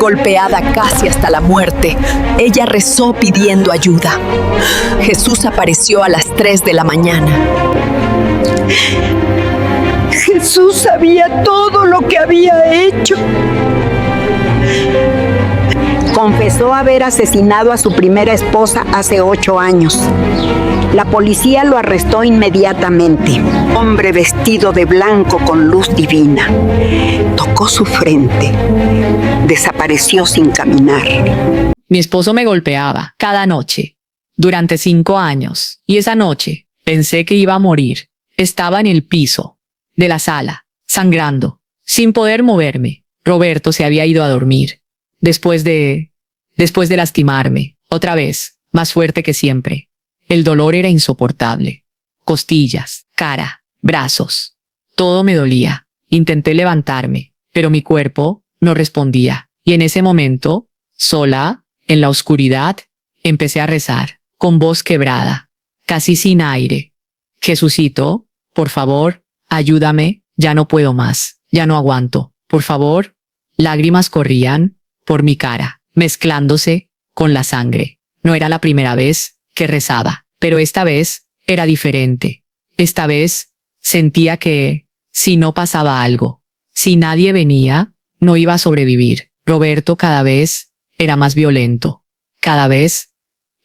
Golpeada casi hasta la muerte, ella rezó pidiendo ayuda. Jesús apareció a las 3 de la mañana. Jesús sabía todo lo que había hecho. Confesó haber asesinado a su primera esposa hace 8 años. La policía lo arrestó inmediatamente. Hombre vestido de blanco con luz divina. Tocó su frente. Desapareció sin caminar. Mi esposo me golpeaba cada noche, durante 5 años, y esa noche pensé que iba a morir. Estaba en el piso de la sala, sangrando, sin poder moverme. Roberto se había ido a dormir. Después de lastimarme, otra vez, más fuerte que siempre. El dolor era insoportable. Costillas, cara, brazos. Todo me dolía. Intenté levantarme, pero mi cuerpo no respondía. Y en ese momento, sola, en la oscuridad, empecé a rezar, con voz quebrada, casi sin aire. Jesucito, por favor, ayúdame, ya no puedo más, ya no aguanto, por favor. Lágrimas corrían por mi cara, mezclándose con la sangre. No era la primera vez que rezaba, pero esta vez era diferente. Esta vez sentía que, si no pasaba algo, si nadie venía, no iba a sobrevivir. Roberto cada vez era más violento, cada vez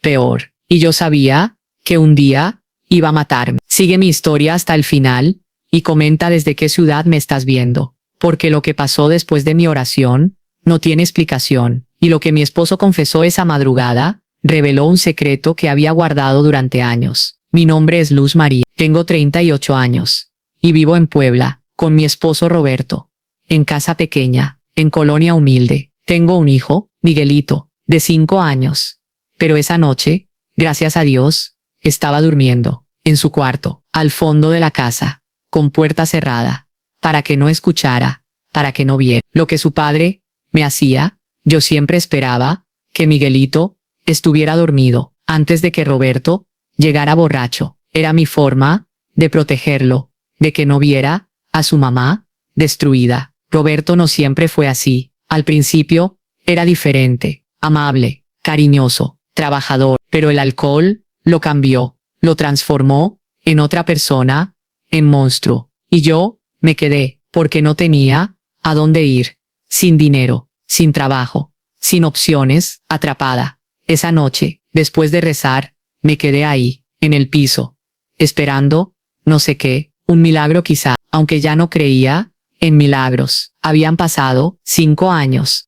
peor, y yo sabía que un día iba a matarme. Sigue mi historia hasta el final y comenta desde qué ciudad me estás viendo, porque lo que pasó después de mi oración no tiene explicación, y lo que mi esposo confesó esa madrugada reveló un secreto que había guardado durante años. Mi nombre es Luz María, tengo 38 años, y vivo en Puebla, con mi esposo Roberto, en casa pequeña, en colonia humilde. Tengo un hijo, Miguelito, de 5 años, pero esa noche, gracias a Dios, estaba durmiendo, en su cuarto, al fondo de la casa, con puerta cerrada, para que no escuchara, para que no viera lo que su padre me hacía. Yo siempre esperaba que Miguelito estuviera dormido antes de que Roberto llegara borracho. Era mi forma de protegerlo, de que no viera a su mamá destruida. Roberto no siempre fue así. Al principio era diferente, amable, cariñoso, trabajador, pero el alcohol lo cambió, lo transformó en otra persona, en monstruo. Y yo me quedé porque no tenía a dónde ir, sin dinero, sin trabajo, sin opciones, atrapada. Esa noche, después de rezar, me quedé ahí, en el piso, esperando, no sé qué, un milagro quizá, aunque ya no creía en milagros. Habían pasado 5 años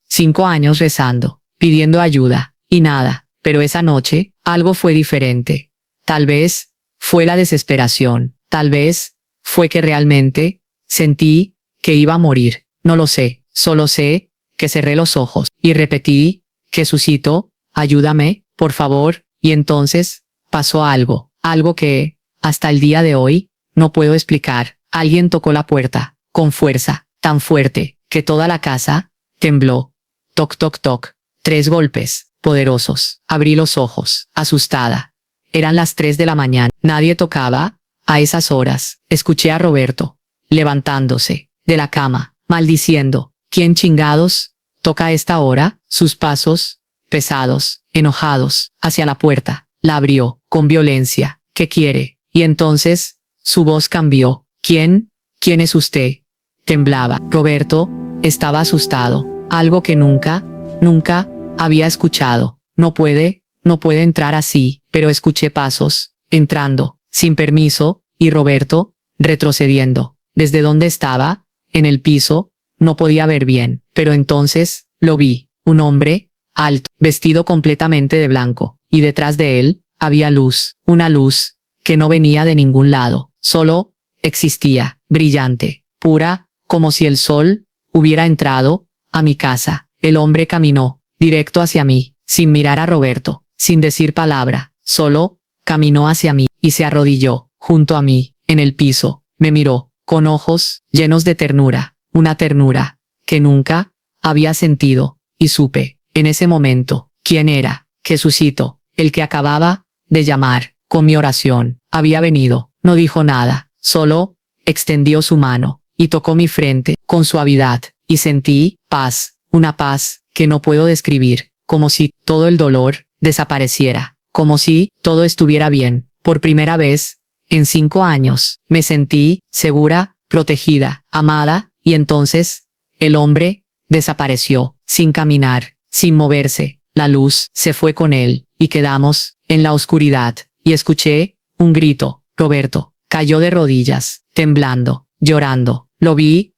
rezando, pidiendo ayuda, y nada, pero esa noche, algo fue diferente. Tal vez fue la desesperación, tal vez fue que realmente sentí que iba a morir, no lo sé, solo sé que cerré los ojos y repetí, Jesucito, ayúdame, por favor, y entonces pasó algo, algo que, hasta el día de hoy, no puedo explicar. Alguien tocó la puerta, con fuerza, tan fuerte, que toda la casa tembló. Toc, toc, toc, 3 golpes, poderosos. Abrí los ojos, asustada. Eran las 3 de la mañana, nadie tocaba a esas horas. Escuché a Roberto, levantándose de la cama, maldiciendo. ¿Quién chingados toca a esta hora? Sus pasos, pesados, enojados, hacia la puerta. La abrió, con violencia. ¿Qué quiere? Y entonces, su voz cambió. ¿Quién? ¿Quién es usted? Temblaba. Roberto estaba asustado. Algo que nunca había escuchado. No puede entrar así. Pero escuché pasos, entrando, sin permiso, y Roberto, retrocediendo. Desde donde estaba, en el piso, no podía ver bien. Pero entonces, lo vi. Un hombre, alto, vestido completamente de blanco. Y detrás de él, había luz. Una luz, que no venía de ningún lado. Solo existía, brillante, pura, como si el sol hubiera entrado a mi casa. El hombre caminó, directo hacia mí, sin mirar a Roberto, sin decir palabra, solo caminó hacia mí, y se arrodilló, junto a mí, en el piso. Me miró, con ojos llenos de ternura, una ternura que nunca había sentido, y supe, en ese momento, quién era. Jesucito, el que acababa de llamar, con mi oración, había venido. No dijo nada, solo extendió su mano, y tocó mi frente, con suavidad, y sentí paz, una paz que no puedo describir, como si todo el dolor desapareciera, como si todo estuviera bien. Por primera vez, en 5 años, me sentí segura, protegida, amada, y entonces, el hombre desapareció, sin caminar, sin moverse. La luz se fue con él, y quedamos en la oscuridad, y escuché un grito. Roberto cayó de rodillas, temblando, llorando. Lo vi,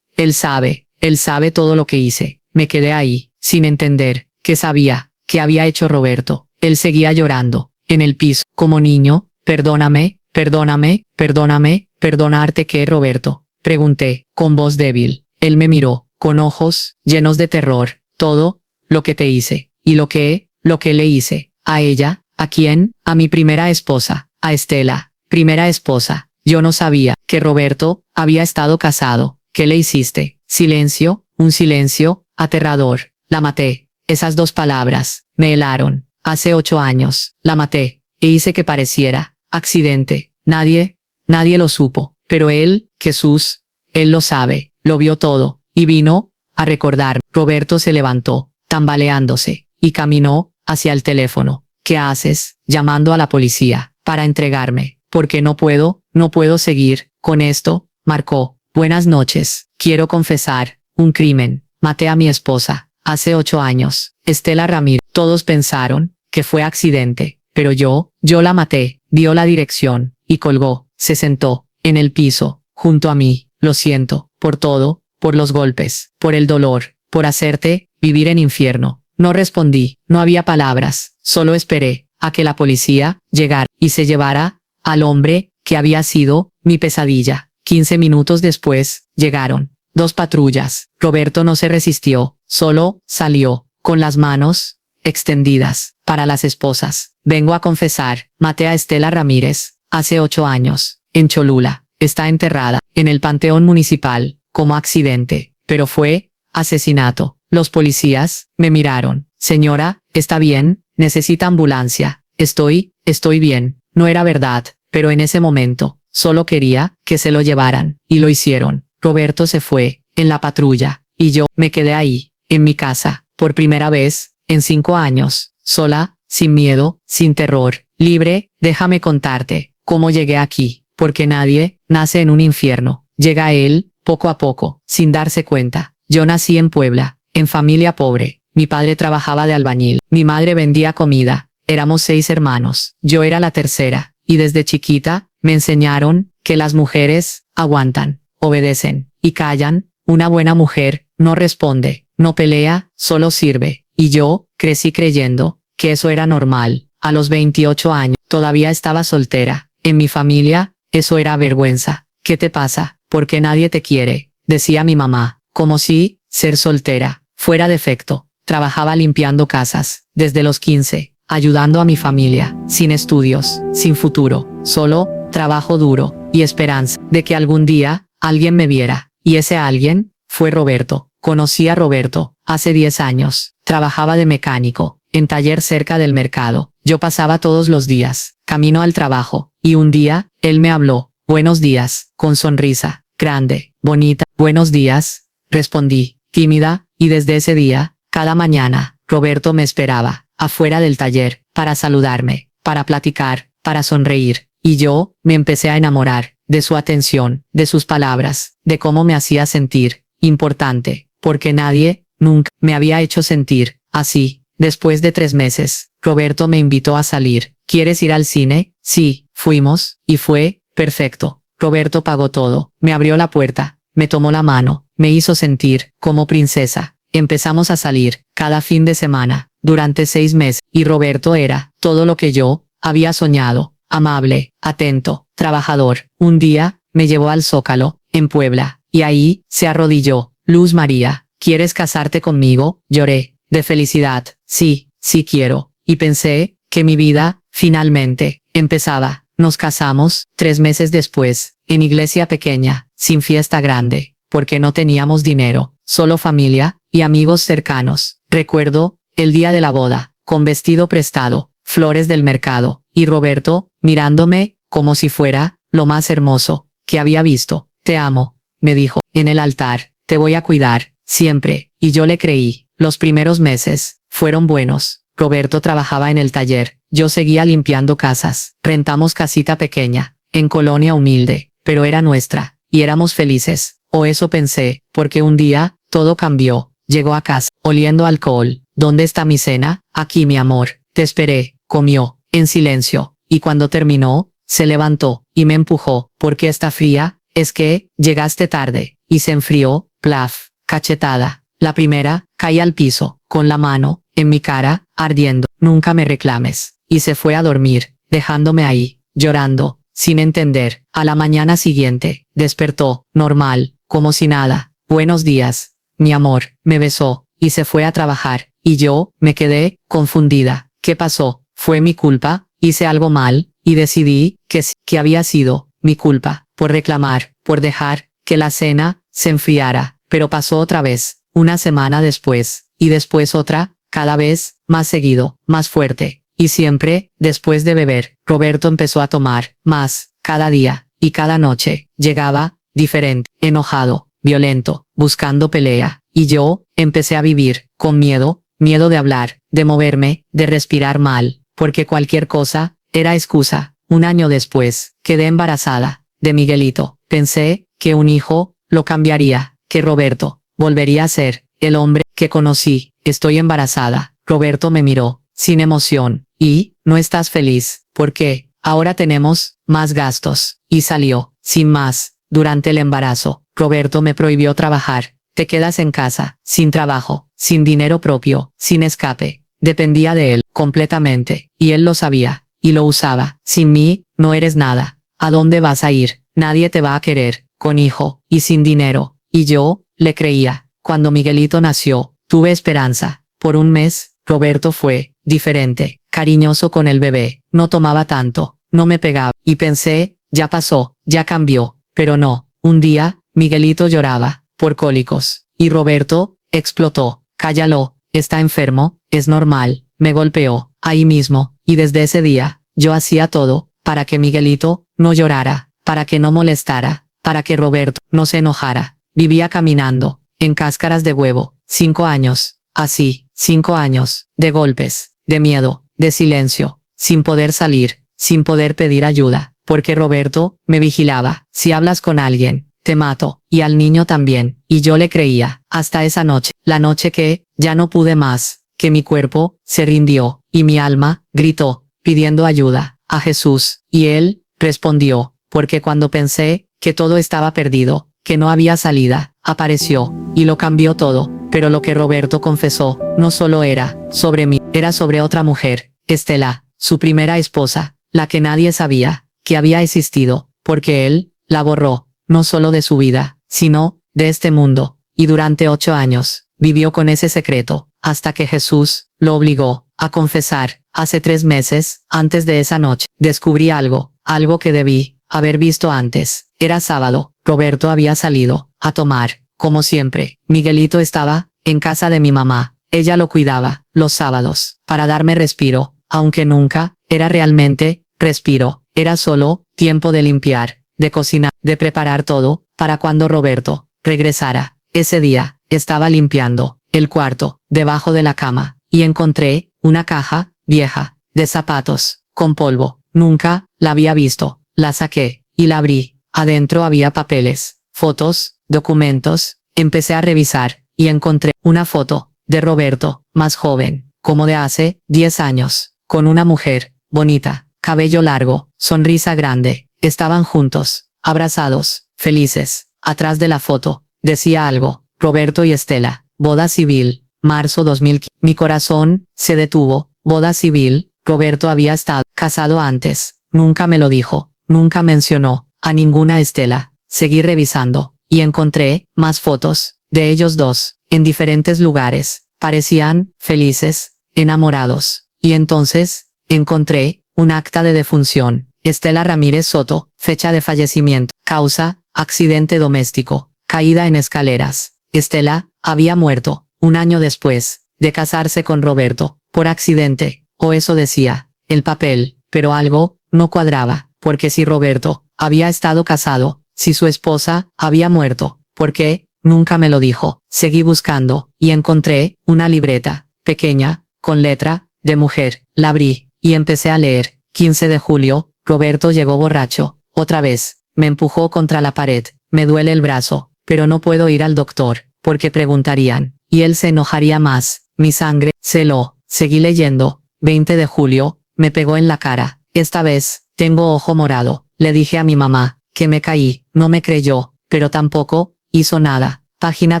él sabe todo lo que hice. Me quedé ahí, sin entender, qué sabía, qué había hecho Roberto. Él seguía llorando, en el piso, como niño. Perdóname, perdonarte qué, Roberto, pregunté, con voz débil. Él me miró, con ojos llenos de terror. Todo lo que te hice, y lo que le hice, a ella, ¿a quién? A mi primera esposa, a Estela, primera esposa. Yo no sabía que Roberto había estado casado. ¿Qué le hiciste? Silencio, un silencio aterrador. La maté. Esas 2 palabras me helaron. Hace 8 años, la maté, e hice que pareciera accidente. Nadie lo supo, pero él, Jesús, él lo sabe, lo vio todo, y vino a recordar. Roberto se levantó, tambaleándose, y caminó hacia el teléfono. ¿Qué haces? Llamando a la policía, para entregarme, porque no puedo seguir con esto. Marcó. Buenas noches, quiero confesar un crimen. Maté a mi esposa, hace 8 años, Estela Ramírez. Todos pensaron que fue accidente, pero yo la maté. Dio la dirección, y colgó. Se sentó en el piso, junto a mí. Lo siento, por todo, por los golpes, por el dolor, por hacerte vivir en infierno. No respondí, no había palabras, solo esperé a que la policía llegara y se llevara al hombre que había sido mi pesadilla. 15 minutos después, llegaron 2 patrullas. Roberto no se resistió, solo salió, con las manos extendidas, para las esposas. Vengo a confesar, maté a Estela Ramírez, hace 8 años, en Cholula. Está enterrada, en el panteón municipal, como accidente, pero fue asesinato. Los policías me miraron. Señora, ¿está bien? ¿Necesita ambulancia? Estoy bien. No era verdad, pero en ese momento, solo quería que se lo llevaran, y lo hicieron. Roberto se fue, en la patrulla, y yo me quedé ahí, en mi casa, por primera vez, en 5 años, sola, sin miedo, sin terror, libre. Déjame contarte cómo llegué aquí, porque nadie nace en un infierno. Llega a él, poco a poco, sin darse cuenta. Yo nací en Puebla, en familia pobre. Mi padre trabajaba de albañil, mi madre vendía comida. Éramos 6 hermanos, yo era la tercera, y desde chiquita, me enseñaron que las mujeres aguantan, obedecen y callan. Una buena mujer no responde, no pelea, solo sirve. Y yo crecí creyendo que eso era normal. A los 28 años, todavía estaba soltera. En mi familia, eso era vergüenza. ¿Qué te pasa? ¿Por qué nadie te quiere?, decía mi mamá, como si ser soltera fuera defecto. Trabajaba limpiando casas, desde los 15, ayudando a mi familia, sin estudios, sin futuro, solo trabajo duro y esperanza de que algún día alguien me viera. Y ese alguien fue Roberto. Conocí a Roberto hace 10 años. Trabajaba de mecánico en taller cerca del mercado. Yo pasaba todos los días camino al trabajo, y un día él me habló. Buenos días, con sonrisa grande, bonita. Buenos días, respondí, tímida, y desde ese día, cada mañana, Roberto me esperaba afuera del taller para saludarme, para platicar, para sonreír, y yo me empecé a enamorar de su atención, de sus palabras, de cómo me hacía sentir importante, porque nadie nunca me había hecho sentir así. Después de 3 meses, Roberto me invitó a salir. ¿Quieres ir al cine? Sí, fuimos, y fue perfecto. Roberto pagó todo, me abrió la puerta, me tomó la mano, me hizo sentir como princesa. Empezamos a salir cada fin de semana, durante 6 meses, y Roberto era todo lo que yo había soñado: amable, atento, trabajador. Un día, me llevó al Zócalo, en Puebla, y ahí se arrodilló. Luz María, ¿quieres casarte conmigo? Lloré de felicidad. Sí quiero. Y pensé que mi vida, finalmente, empezaba. Nos casamos, 3 meses después, en iglesia pequeña, sin fiesta grande, porque no teníamos dinero, solo familia y amigos cercanos. Recuerdo el día de la boda, con vestido prestado, flores del mercado, y Roberto, mirándome, como si fuera lo más hermoso que había visto. Te amo, me dijo, en el altar, te voy a cuidar, siempre. Y yo le creí. Los primeros meses fueron buenos. Roberto trabajaba en el taller, yo seguía limpiando casas. Rentamos casita pequeña, en colonia humilde, pero era nuestra, y éramos felices. O eso pensé, porque un día, todo cambió. Llegó a casa, oliendo alcohol. ¿Dónde está mi cena? Aquí, mi amor. Te esperé. Comió, en silencio, y cuando terminó, se levantó, y me empujó. ¿Por qué está fría? Es que, llegaste tarde. Y se enfrió, plaf, cachetada. La primera, caí al piso, con la mano, en mi cara, ardiendo. Nunca me reclames. Y se fue a dormir, dejándome ahí, llorando, sin entender. A la mañana siguiente, despertó, normal, como si nada. Buenos días, mi amor, me besó, y se fue a trabajar. Y yo, me quedé, confundida. ¿Qué pasó? ¿Fue mi culpa? ¿Hice algo mal? Y decidí que había sido mi culpa, por reclamar, por dejar que la cena se enfriara. Pero pasó otra vez, una semana después, y después otra, cada vez, más seguido, más fuerte. Y siempre, después de beber, Roberto empezó a tomar, más, cada día, y cada noche, llegaba, diferente, enojado, violento, buscando pelea. Y yo, empecé a vivir, con miedo, miedo de hablar, de moverme, de respirar mal, porque cualquier cosa, era excusa. Un año después, quedé embarazada, de Miguelito. Pensé, que un hijo, lo cambiaría, que Roberto, volvería a ser, el hombre, que conocí. Estoy embarazada. Roberto me miró, sin emoción. Y, ¿no estás feliz? ¿Por qué? Ahora tenemos, más gastos. Y salió, sin más. Durante el embarazo, Roberto me prohibió trabajar. Te quedas en casa, sin trabajo, sin dinero propio, sin escape. Dependía de él, completamente, y él lo sabía, y lo usaba. Sin mí, no eres nada. ¿A dónde vas a ir? Nadie te va a querer, con hijo, y sin dinero. Y yo, le creía. Cuando Miguelito nació, tuve esperanza. Por un mes, Roberto fue, diferente, cariñoso con el bebé. No tomaba tanto, no me pegaba. Y pensé, ya pasó, ya cambió. Pero no, un día, Miguelito lloraba, por cólicos, y Roberto, explotó. Cállalo, está enfermo, es normal. Me golpeó, ahí mismo, y desde ese día, yo hacía todo, para que Miguelito, no llorara, para que no molestara, para que Roberto, no se enojara. Vivía caminando, en cáscaras de huevo, 5 años, así, 5 años, de golpes, de miedo, de silencio, sin poder salir, sin poder pedir ayuda, porque Roberto, me vigilaba. Si hablas con alguien, te mato, y al niño también, y yo le creía, hasta esa noche, la noche que, ya no pude más, que mi cuerpo, se rindió, y mi alma, gritó, pidiendo ayuda, a Jesús, y él, respondió, porque cuando pensé, que todo estaba perdido, que no había salida, apareció, y lo cambió todo. Pero lo que Roberto confesó, no solo era sobre mí, era sobre otra mujer, Estela, su primera esposa, la que nadie sabía, que había existido, porque él, la borró, no solo de su vida, sino, de este mundo, y durante 8 años, vivió con ese secreto, hasta que Jesús, lo obligó, a confesar. Hace 3 meses, antes de esa noche, descubrí algo que debí haber visto antes. Era sábado, Roberto había salido, a tomar, como siempre. Miguelito estaba, en casa de mi mamá. Ella lo cuidaba, los sábados, para darme respiro, aunque nunca, era realmente, respiro. Era solo, tiempo de limpiar, de cocinar, de preparar todo, para cuando Roberto, regresara. Ese día, estaba limpiando, el cuarto, debajo de la cama, y encontré, una caja, vieja, de zapatos, con polvo. Nunca, la había visto. La saqué, y la abrí. Adentro había papeles, fotos, documentos. Empecé a revisar, y encontré, una foto, de Roberto, más joven, como de hace, 10 años, con una mujer, bonita, cabello largo, sonrisa grande. Estaban juntos, abrazados, felices. Atrás de la foto, decía algo, Roberto y Estela, boda civil, marzo 2015. Mi corazón, se detuvo, boda civil. Roberto había estado casado antes, nunca me lo dijo, nunca mencionó a ninguna Estela. Seguí revisando, y encontré, más fotos, de ellos dos, en diferentes lugares. Parecían, felices, enamorados. Y entonces, encontré, un acta de defunción. Estela Ramírez Soto, fecha de fallecimiento, causa, accidente doméstico, caída en escaleras. Estela, había muerto, 1 año después, de casarse con Roberto, por accidente, o eso decía, el papel, pero algo, no cuadraba, porque si Roberto, había estado casado, si su esposa, había muerto, ¿por qué nunca me lo dijo. Seguí buscando, y encontré una libreta, pequeña, con letra, de mujer. La abrí, y empecé a leer. 15 de julio, Roberto llegó borracho. Otra vez, me empujó contra la pared. Me duele el brazo, pero no puedo ir al doctor, porque preguntarían, y él se enojaría más. Mi sangre, celó. Seguí leyendo. 20 de julio, me pegó en la cara. Esta vez, tengo ojo morado. Le dije a mi mamá, que me caí. No me creyó, pero tampoco hizo nada. Página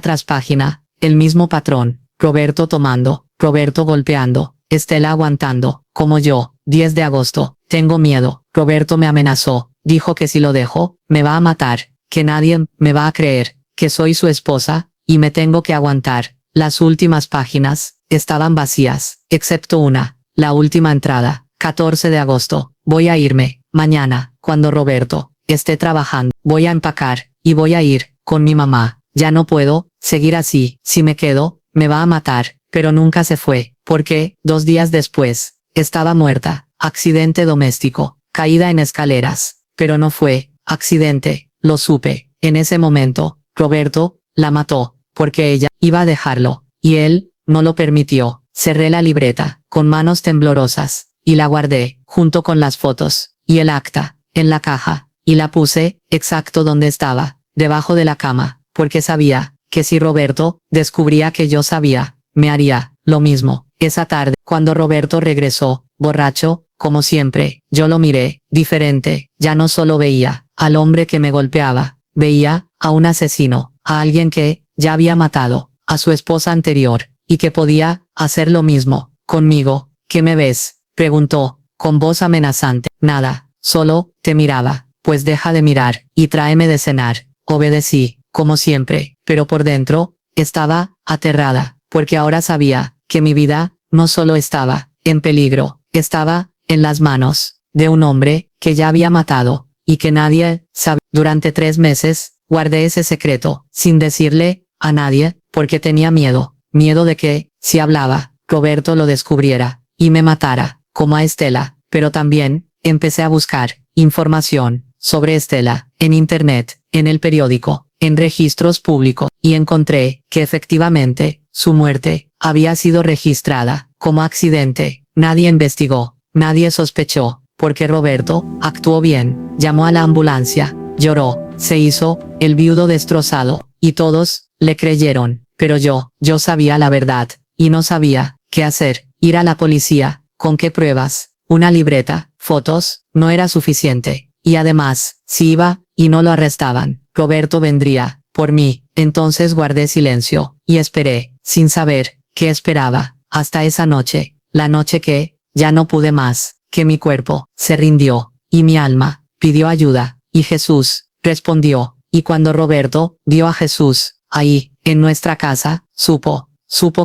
tras página, el mismo patrón. Roberto tomando, Roberto golpeando, Estela aguantando, como yo. 10 de agosto, tengo miedo. Roberto me amenazó, dijo que si lo dejo, me va a matar, que nadie me va a creer, que soy su esposa, y me tengo que aguantar. Las últimas páginas estaban vacías, excepto una, la última entrada. 14 de agosto, voy a irme, mañana, cuando Roberto esté trabajando, voy a empacar, y voy a ir con mi mamá. Ya no puedo seguir así. Si me quedo, me va a matar. Pero nunca se fue, porque, 2 días después, estaba muerta. Accidente doméstico, caída en escaleras. Pero no fue accidente, lo supe. En ese momento, Roberto la mató, porque ella iba a dejarlo, y él no lo permitió. Cerré la libreta, con manos temblorosas, y la guardé, junto con las fotos, y el acta, en la caja, y la puse, exacto donde estaba, debajo de la cama, porque sabía, que si Roberto descubría que yo sabía, me haría lo mismo. Esa tarde, cuando Roberto regresó, borracho, como siempre, yo lo miré, diferente. Ya no solo veía al hombre que me golpeaba, veía a un asesino, a alguien que ya había matado a su esposa anterior, y que podía hacer lo mismo conmigo. ¿Qué me ves?, preguntó, con voz amenazante. Nada, solo te miraba. Pues deja de mirar, y tráeme de cenar. Obedecí, como siempre, pero por dentro, estaba aterrada, porque ahora sabía que mi vida no solo estaba en peligro, estaba en las manos de un hombre que ya había matado, y que nadie sabía. Durante 3 meses, guardé ese secreto, sin decirle a nadie, porque tenía miedo de que, si hablaba, Roberto lo descubriera, y me matara, como a Estela. Pero también, empecé a buscar información sobre Estela, en internet, en el periódico, en registros públicos, y encontré que efectivamente, su muerte había sido registrada como accidente. Nadie investigó, nadie sospechó, porque Roberto actuó bien, llamó a la ambulancia, lloró, se hizo el viudo destrozado, y todos le creyeron. Pero yo sabía la verdad, y no sabía qué hacer. Ir a la policía, ¿con qué pruebas? Una libreta, fotos, no era suficiente. Y además, si iba, y no lo arrestaban, Roberto vendría por mí. Entonces guardé silencio, y esperé, sin saber qué esperaba, hasta esa noche, la noche que, ya no pude más, que mi cuerpo se rindió, y mi alma pidió ayuda, y Jesús respondió. Y cuando Roberto vio a Jesús, ahí, en nuestra casa, supo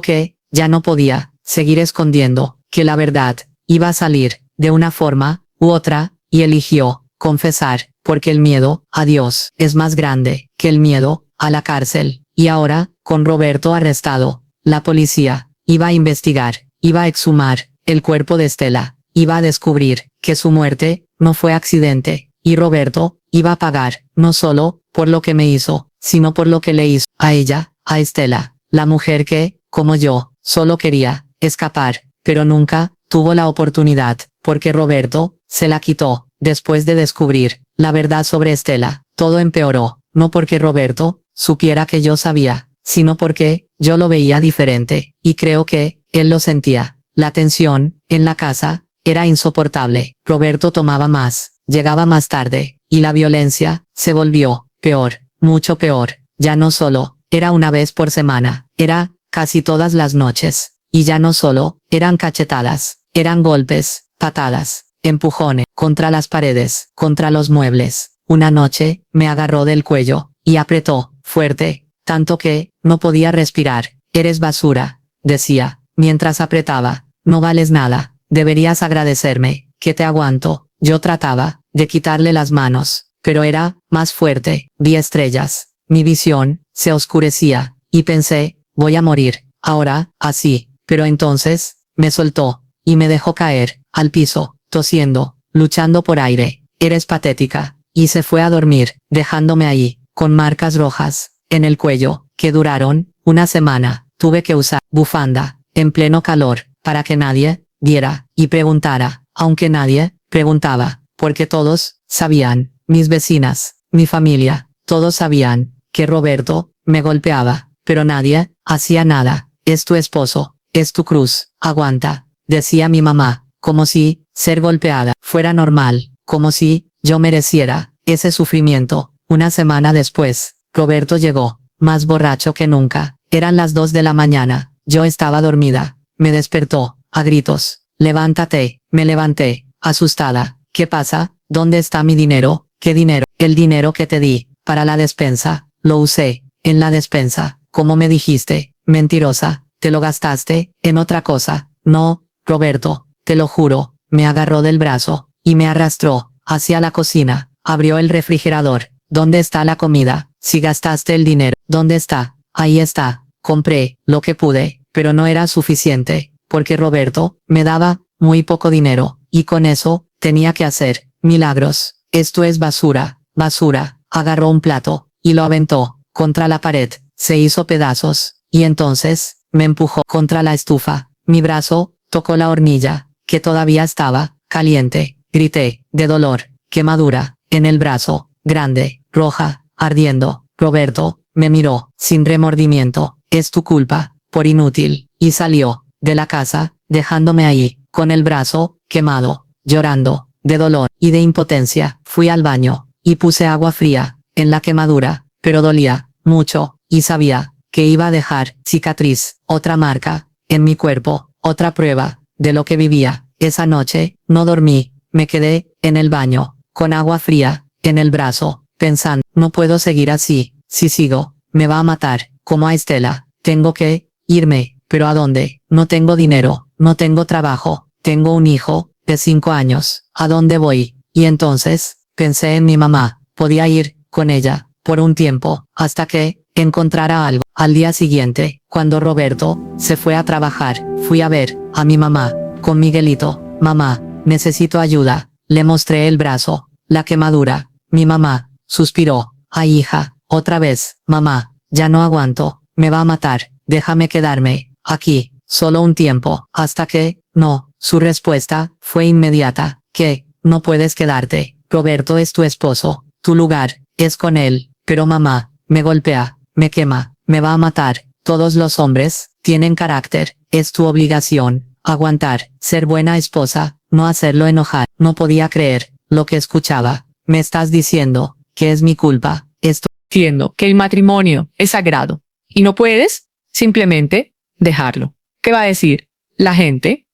que ya no podía seguir escondiendo, que la verdad iba a salir, de una forma u otra, y eligió confesar, porque el miedo a Dios es más grande que el miedo a la cárcel. Y ahora, con Roberto arrestado, la policía iba a investigar, iba a exhumar el cuerpo de Estela, iba a descubrir que su muerte no fue accidente, y Roberto iba a pagar, no solo por lo que me hizo, sino por lo que le hizo a ella, a Estela, la mujer que, como yo, solo quería escapar, pero nunca tuvo la oportunidad, porque Roberto se la quitó. Después de descubrir la verdad sobre Estela, todo empeoró, no porque Roberto supiera que yo sabía, sino porque yo lo veía diferente, y creo que él lo sentía. La tensión en la casa era insoportable. Roberto tomaba más, llegaba más tarde, y la violencia se volvió peor, mucho peor. Ya no solo era una vez por semana, era casi todas las noches, y ya no solo eran cachetadas, eran golpes, patadas, empujones, contra las paredes, contra los muebles. Una noche, me agarró del cuello, y apretó, fuerte, tanto que, no podía respirar. Eres basura, decía, mientras apretaba, no vales nada, deberías agradecerme, que te aguanto. Yo trataba de quitarle las manos, pero era más fuerte. Vi estrellas, mi visión se oscurecía, y pensé, voy a morir, ahora, así. Pero entonces, me soltó, y me dejó caer al piso, tosiendo, luchando por aire. Eres patética, y se fue a dormir, dejándome ahí, con marcas rojas, en el cuello, que duraron una semana. Tuve que usar bufanda en pleno calor para que nadie viera y preguntara, aunque nadie preguntaba, porque todos sabían, mis vecinas, mi familia, todos sabían que Roberto me golpeaba, pero nadie hacía nada. Es tu esposo, es tu cruz, aguanta, decía mi mamá, como si ser golpeada fuera normal, como si yo mereciera ese sufrimiento. Una semana después, Roberto llegó, más borracho que nunca. Eran las 2 de la mañana, yo estaba dormida. Me despertó, a gritos. Levántate, me levanté, asustada. ¿Qué pasa? ¿Dónde está mi dinero? ¿Qué dinero? El dinero que te di, para la despensa, lo usé, en la despensa, como me dijiste, mentirosa, ¿te lo gastaste en otra cosa? No, Roberto, te lo juro. Me agarró del brazo, y me arrastró, hacia la cocina, abrió el refrigerador. ¿Dónde está la comida? Si gastaste el dinero, ¿dónde está? Ahí está. Compré lo que pude, pero no era suficiente, porque Roberto me daba muy poco dinero, y con eso tenía que hacer milagros. Esto es basura, basura. Agarró un plato, y lo aventó contra la pared, se hizo pedazos, y entonces me empujó contra la estufa. Mi brazo tocó la hornilla, que todavía estaba caliente. Grité, de dolor, quemadura, en el brazo, grande, roja, ardiendo. Roberto me miró, sin remordimiento. Es tu culpa, por inútil, y salió de la casa, dejándome ahí, con el brazo quemado, llorando, de dolor y de impotencia. Fui al baño, y puse agua fría en la quemadura, pero dolía mucho, y sabía que iba a dejar cicatriz, otra marca, en mi cuerpo, otra prueba de lo que vivía. Esa noche no dormí, me quedé en el baño, con agua fría en el brazo, pensando, no puedo seguir así, si sigo, me va a matar, como a Estela. Tengo que irme, pero ¿a dónde? No tengo dinero, no tengo trabajo, tengo un hijo de 5 años, ¿a dónde voy? Y entonces, pensé en mi mamá, podía ir con ella, por un tiempo, hasta que encontrara algo. Al día siguiente, cuando Roberto se fue a trabajar, fui a ver a mi mamá, con Miguelito. Mamá, necesito ayuda. Le mostré el brazo, la quemadura. Mi mamá suspiró. Ay, hija, otra vez. Mamá, ya no aguanto, me va a matar. Déjame quedarme aquí, solo un tiempo, hasta que... No, su respuesta fue inmediata. ¿Qué? No puedes quedarte. Roberto es tu esposo, tu lugar es con él. Pero mamá, me golpea, me quema, me va a matar. Todos los hombres tienen carácter, es tu obligación aguantar, ser buena esposa, no hacerlo enojar. No podía creer lo que escuchaba. Me estás diciendo que es mi culpa. Estoy Entiendo que el matrimonio es sagrado y no puedes simplemente dejarlo. ¿Qué va a decir? La gente,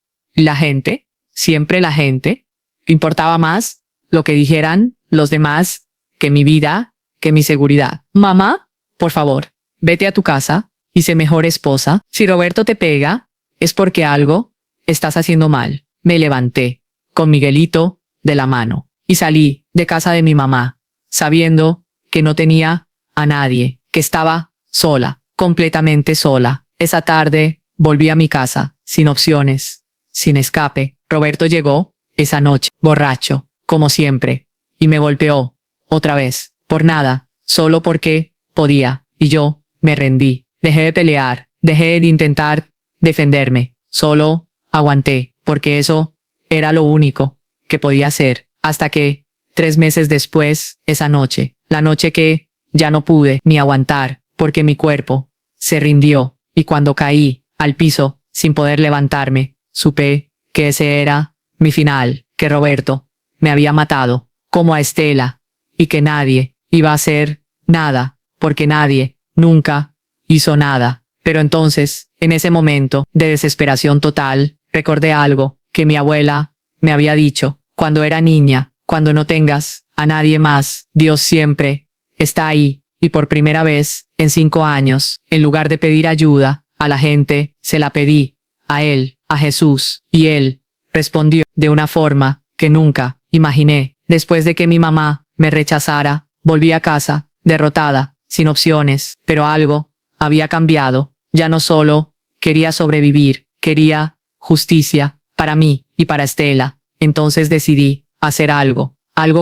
siempre la gente, importaba más lo que dijeran los demás que mi vida, que mi seguridad. Mamá, por favor, vete a tu casa y sé mejor esposa. Si Roberto te pega, es porque algo estás haciendo mal. Me levanté, con Miguelito de la mano, y salí de casa de mi mamá, sabiendo que no tenía a nadie, que estaba sola, completamente sola. Esa tarde volví a mi casa, sin opciones, sin escape. Roberto llegó esa noche, borracho, como siempre, y me golpeó, otra vez, por nada, solo porque podía, y yo me rendí. Dejé de pelear, dejé de intentar defenderme, solo aguanté, porque eso era lo único que podía hacer, hasta que, 3 meses después, esa noche, la noche que ya no pude ni aguantar, porque mi cuerpo se rindió, y cuando caí al piso, sin poder levantarme, supe que ese era mi final, que Roberto me había matado, como a Estela, y que nadie iba a hacer nada, porque nadie nunca hizo nada. Pero entonces, en ese momento de desesperación total, recordé algo que mi abuela me había dicho cuando era niña: cuando no tengas a nadie más, Dios siempre está ahí. Y por primera vez en 5 años, en lugar de pedir ayuda a la gente, se la pedí a él, a Jesús, y él respondió de una forma que nunca imaginé. Después de que mi mamá me rechazara, volví a casa, derrotada, sin opciones, pero algo había cambiado. Ya no solo quería sobrevivir, quería justicia para mí y para Estela. Entonces decidí hacer algo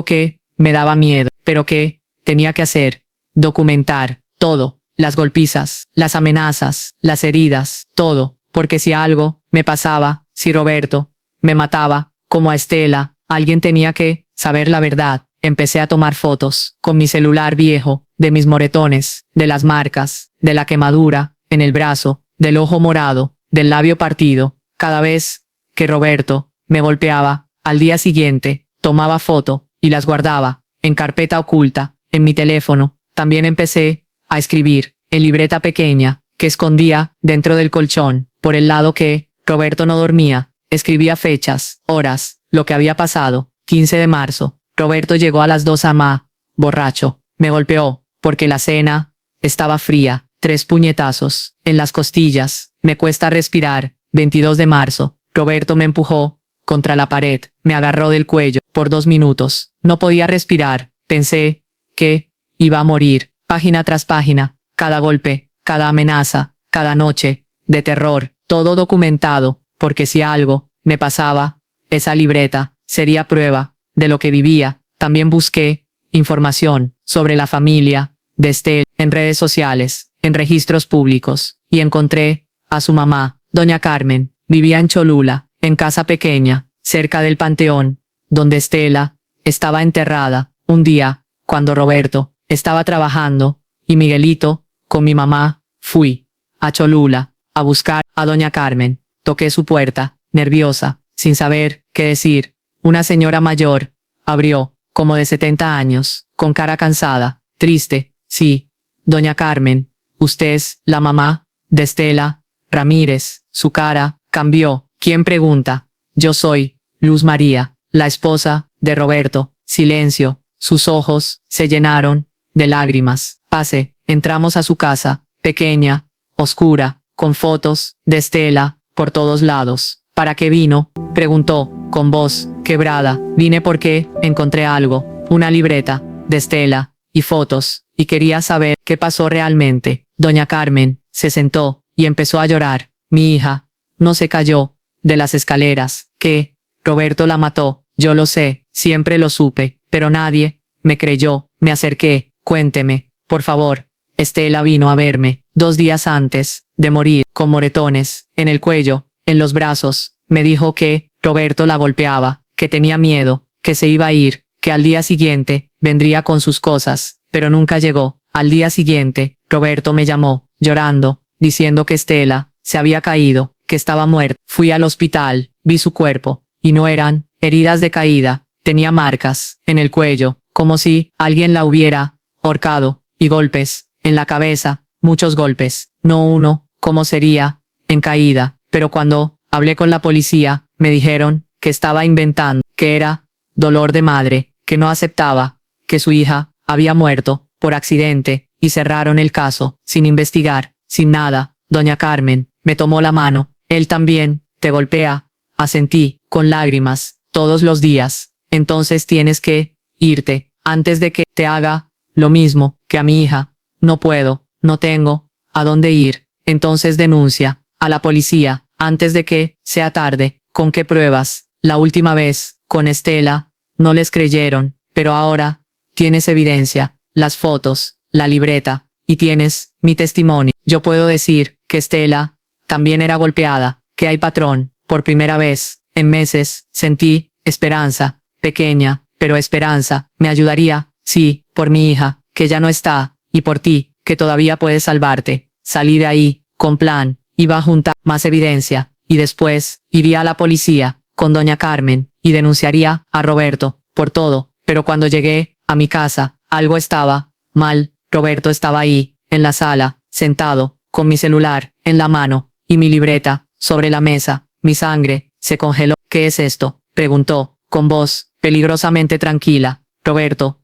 que me daba miedo, pero que tenía que hacer: documentar todo las golpizas, las amenazas, las heridas, todo, porque si algo me pasaba, si Roberto me mataba, como a Estela, alguien tenía que saber la verdad. Empecé a tomar fotos, con mi celular viejo, de mis moretones, de las marcas, de la quemadura, en el brazo, del ojo morado, del labio partido. Cada vez que Roberto me golpeaba, al día siguiente, tomaba foto, y las guardaba, en carpeta oculta, en mi teléfono. También empecé a escribir, en libreta pequeña, que escondía dentro del colchón, por el lado que Roberto no dormía. Escribía fechas, horas, lo que había pasado. 15 de marzo. Roberto llegó a las 2 a.m. borracho. Me golpeó, porque la cena estaba fría. 3 puñetazos, en las costillas. Me cuesta respirar. 22 de marzo. Roberto me empujó contra la pared. Me agarró del cuello. Por 2 minutos. No podía respirar. Pensé que iba a morir. Página tras página. Cada golpe, cada amenaza, cada noche de terror. Todo documentado, porque si algo me pasaba, esa libreta sería prueba de lo que vivía. También busqué información sobre la familia de Estela en redes sociales, en registros públicos, y encontré a su mamá, doña Carmen. Vivía en Cholula, en casa pequeña, cerca del panteón, donde Estela estaba enterrada. Un día, cuando Roberto estaba trabajando, y Miguelito, con mi mamá, fui a Cholula a buscar a doña Carmen. Toqué su puerta, nerviosa, sin saber qué decir. Una señora mayor abrió, como de 70 años, con cara cansada, triste. Sí, doña Carmen, usted es la mamá de Estela Ramírez. Su cara cambió. ¿Quién pregunta? Yo soy Luz María, la esposa de Roberto. Silencio. Sus ojos se llenaron de lágrimas. Pase. Entramos a su casa, pequeña, oscura, con fotos de Estela por todos lados. ¿Para qué vino?, preguntó, con voz quebrada. Vine porque encontré algo, una libreta de Estela y fotos, y quería saber qué pasó realmente. Doña Carmen se sentó y empezó a llorar. Mi hija no se cayó de las escaleras. ¿Qué? Roberto la mató. Yo lo sé, siempre lo supe, pero nadie me creyó. Me acerqué. Cuénteme, por favor. Estela vino a verme 2 días antes de morir, con moretones en el cuello, en los brazos. Me dijo que Roberto la golpeaba, que tenía miedo, que se iba a ir, que al día siguiente vendría con sus cosas, pero nunca llegó. Al día siguiente, Roberto me llamó, llorando, diciendo que Estela se había caído, que estaba muerta. Fui al hospital, vi su cuerpo, y no eran heridas de caída, tenía marcas en el cuello, como si alguien la hubiera ahorcado, y golpes en la cabeza, muchos golpes, no uno, como sería en caída. Pero cuando hablé con la policía, me dijeron que estaba inventando, que era dolor de madre, que no aceptaba, que su hija había muerto por accidente, y cerraron el caso, sin investigar, sin nada. Doña Carmen me tomó la mano. Él también te golpea, asentí, con lágrimas, todos los días. Entonces tienes que irte, antes de que te haga lo mismo que a mi hija. No puedo, no tengo a dónde ir. Entonces denuncia a la policía, antes de que sea tarde. ¿Con qué pruebas? La última vez, con Estela, no les creyeron, pero ahora tienes evidencia, las fotos, la libreta, y tienes mi testimonio. Yo puedo decir que Estela también era golpeada, que hay patrón. Por primera vez en meses sentí esperanza, pequeña, pero esperanza. Me ayudaría, sí, por mi hija, que ya no está, y por ti, que todavía puedes salvarte. Salí de ahí, con plan, iba a juntar más evidencia, y después iría a la policía, con doña Carmen, y denunciaría a Roberto por todo. Pero cuando llegué a mi casa, algo estaba mal. Roberto estaba ahí, en la sala, sentado, con mi celular en la mano, y mi libreta sobre la mesa. Mi sangre se congeló. ¿Qué es esto?, preguntó, con voz peligrosamente tranquila. Roberto,